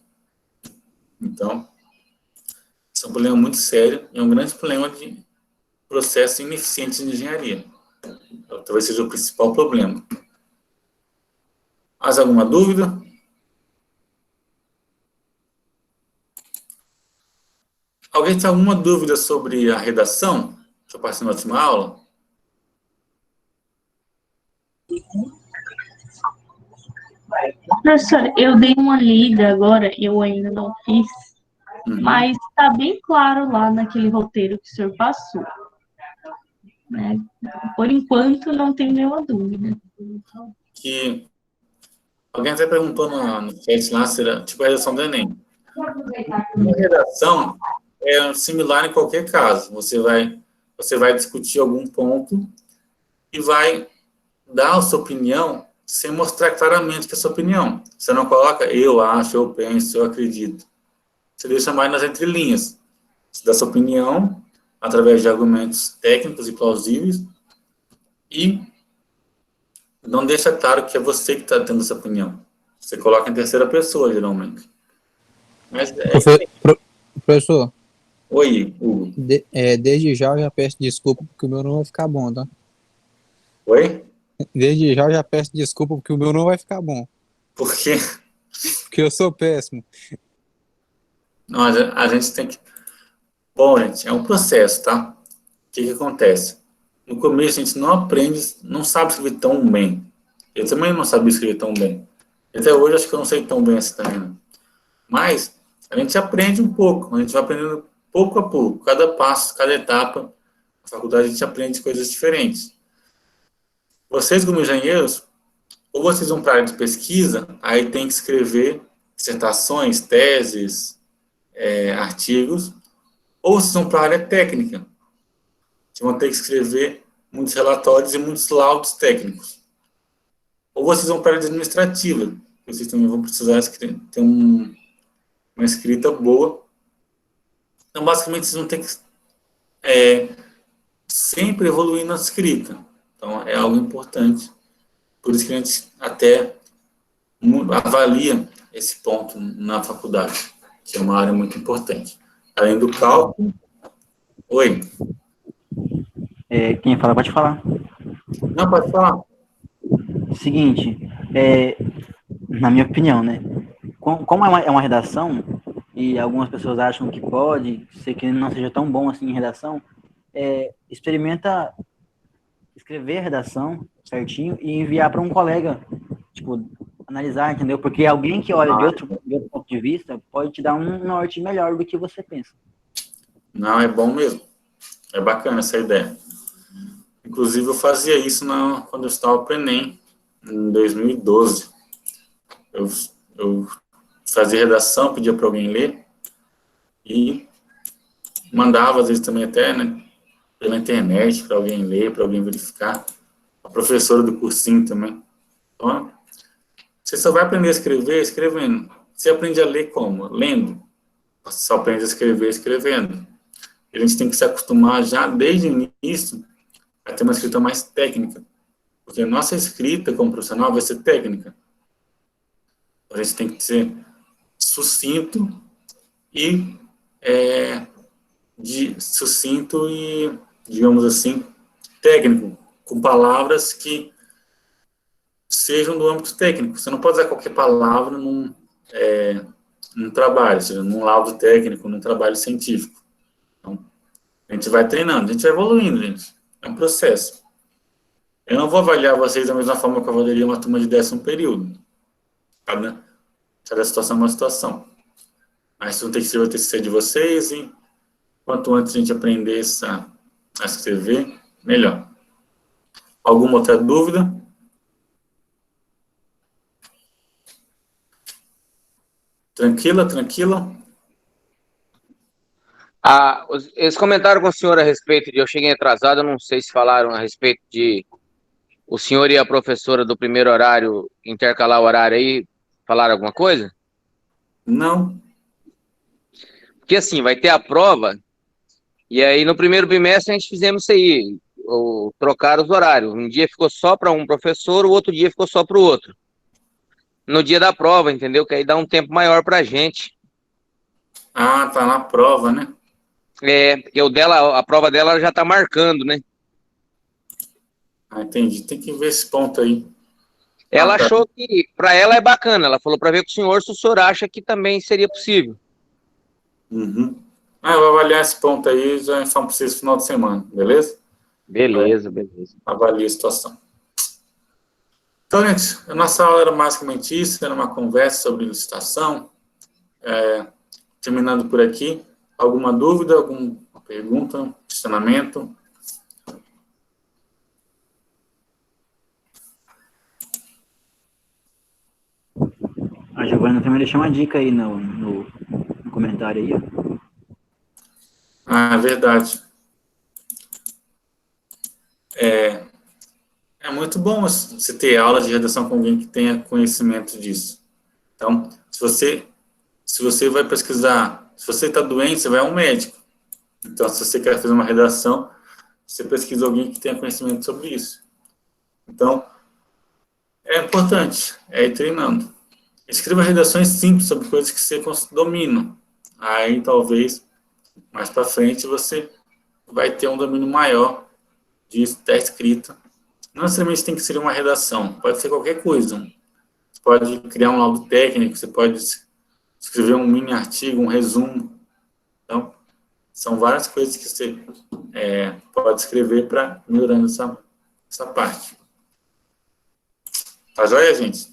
Então, isso é um problema muito sério e é um grande problema de processo ineficiente de engenharia. Talvez seja o principal problema. Mais alguma dúvida? Alguém tem alguma dúvida sobre a redação que eu passei na última aula? Professor, eu dei uma lida agora, eu ainda não fiz, mas está bem claro lá naquele roteiro que o senhor passou. Né? Por enquanto, não tenho nenhuma dúvida. Que alguém até perguntou no chat lá, será tipo a redação do Enem. A redação é similar em qualquer caso. Você vai discutir algum ponto e vai dar a sua opinião sem mostrar claramente que é a sua opinião. Você não coloca eu acho, eu penso, eu acredito. Você deixa mais nas entrelinhas. Você dá sua opinião através de argumentos técnicos e plausíveis e não deixa claro que é você que está tendo essa opinião. Você coloca em terceira pessoa, geralmente. Mas Professor, Oi, Hugo. desde já eu já peço desculpa porque o meu não vai ficar bom, tá? Oi? Desde já eu já peço desculpa porque o meu não vai ficar bom. Por quê? Porque eu sou péssimo. Não, a gente tem que... Bom, gente, é um processo, tá? O que acontece? No começo a gente não aprende, não sabe escrever tão bem. Eu também não sabia escrever tão bem. Até hoje acho que eu não sei tão bem assim também, não. Mas a gente aprende um pouco, a gente vai aprendendo pouco a pouco. Cada passo, cada etapa, na faculdade a gente aprende coisas diferentes. Vocês, como engenheiros, ou vocês vão para a área de pesquisa, aí tem que escrever dissertações, teses, artigos, ou vocês vão para a área técnica. Vocês vão ter que escrever muitos relatórios e muitos laudos técnicos. Ou vocês vão para a área administrativa, vocês também vão precisar ter uma escrita boa. Então, basicamente, vocês vão ter que sempre evoluir na escrita. Então, é algo importante. Por isso que a gente até avalia esse ponto na faculdade, que é uma área muito importante. Além do cálculo... Oi? Quem fala pode falar. Não, pode falar. Seguinte, na minha opinião, né? Como é uma redação, e algumas pessoas acham que pode ser que não seja tão bom assim em redação, experimenta escrever a redação certinho e enviar para um colega, tipo, analisar, entendeu? Porque alguém que olha de outro ponto de vista pode te dar um norte melhor do que você pensa. Não, é bom mesmo. É bacana essa ideia. Inclusive, eu fazia isso quando eu estava para o Enem, em 2012. Eu fazia redação, pedia para alguém ler e mandava, às vezes, também até, né, pela internet, para alguém ler, para alguém verificar. A professora do cursinho também. Então, você só vai aprender a escrever escrevendo. Você aprende a ler como? Lendo. Você só aprende a escrever escrevendo. A gente tem que se acostumar já desde o início a ter uma escrita mais técnica. Porque a nossa escrita como profissional vai ser técnica. A gente tem que ser sucinto e, digamos assim, técnico, com palavras que sejam do âmbito técnico. Você não pode usar qualquer palavra num trabalho, ou seja, num laudo técnico, num trabalho científico. Então, a gente vai treinando, a gente vai evoluindo, gente. É um processo. Eu não vou avaliar vocês da mesma forma que eu avaliaria uma turma de 10º período. Cada situação é uma situação. Mas vão ter que escrever o TCC de vocês e quanto antes a gente aprender a escrever, melhor. Alguma outra dúvida? Tranquila, tranquila? Eles comentaram com o senhor a respeito de... Eu cheguei atrasado, eu não sei se falaram a respeito de... O senhor e a professora do primeiro horário intercalar o horário aí, falaram alguma coisa? Não. Porque assim, vai ter a prova, e aí no primeiro bimestre a gente fizemos isso aí, trocar os horários. Um dia ficou só para um professor, o outro dia ficou só para o outro. No dia da prova, entendeu? Que aí dá um tempo maior para a gente. Ah, tá na prova, né? Porque a prova dela já tá marcando, né? Ah, entendi. Tem que ver esse ponto aí. Ela tá. achou que para ela é bacana. Ela falou para ver com o senhor se o senhor acha que também seria possível. Uhum. Eu vou avaliar esse ponto aí e já informo para vocês no final de semana, beleza? Beleza. Avalie a situação. Então, gente, a nossa aula era basicamente isso, era uma conversa sobre licitação. Terminando por aqui, alguma dúvida, alguma pergunta, questionamento? A Giovana também deixou uma dica aí no comentário aí, ó. Ah, é verdade. É muito bom você ter aula de redação com alguém que tenha conhecimento disso. Então, se você vai pesquisar, se você está doente, você vai a um médico. Então, se você quer fazer uma redação, você pesquisa alguém que tenha conhecimento sobre isso. Então, É importante, é ir treinando. Escreva redações simples sobre coisas que você domina. Aí, talvez, mais para frente, você vai ter um domínio maior da escrita. Não necessariamente tem que ser uma redação, pode ser qualquer coisa. Você pode criar um laudo técnico, você pode escrever um mini artigo, um resumo. Então, são várias coisas que você pode escrever para melhorando essa parte. Tá joia, gente?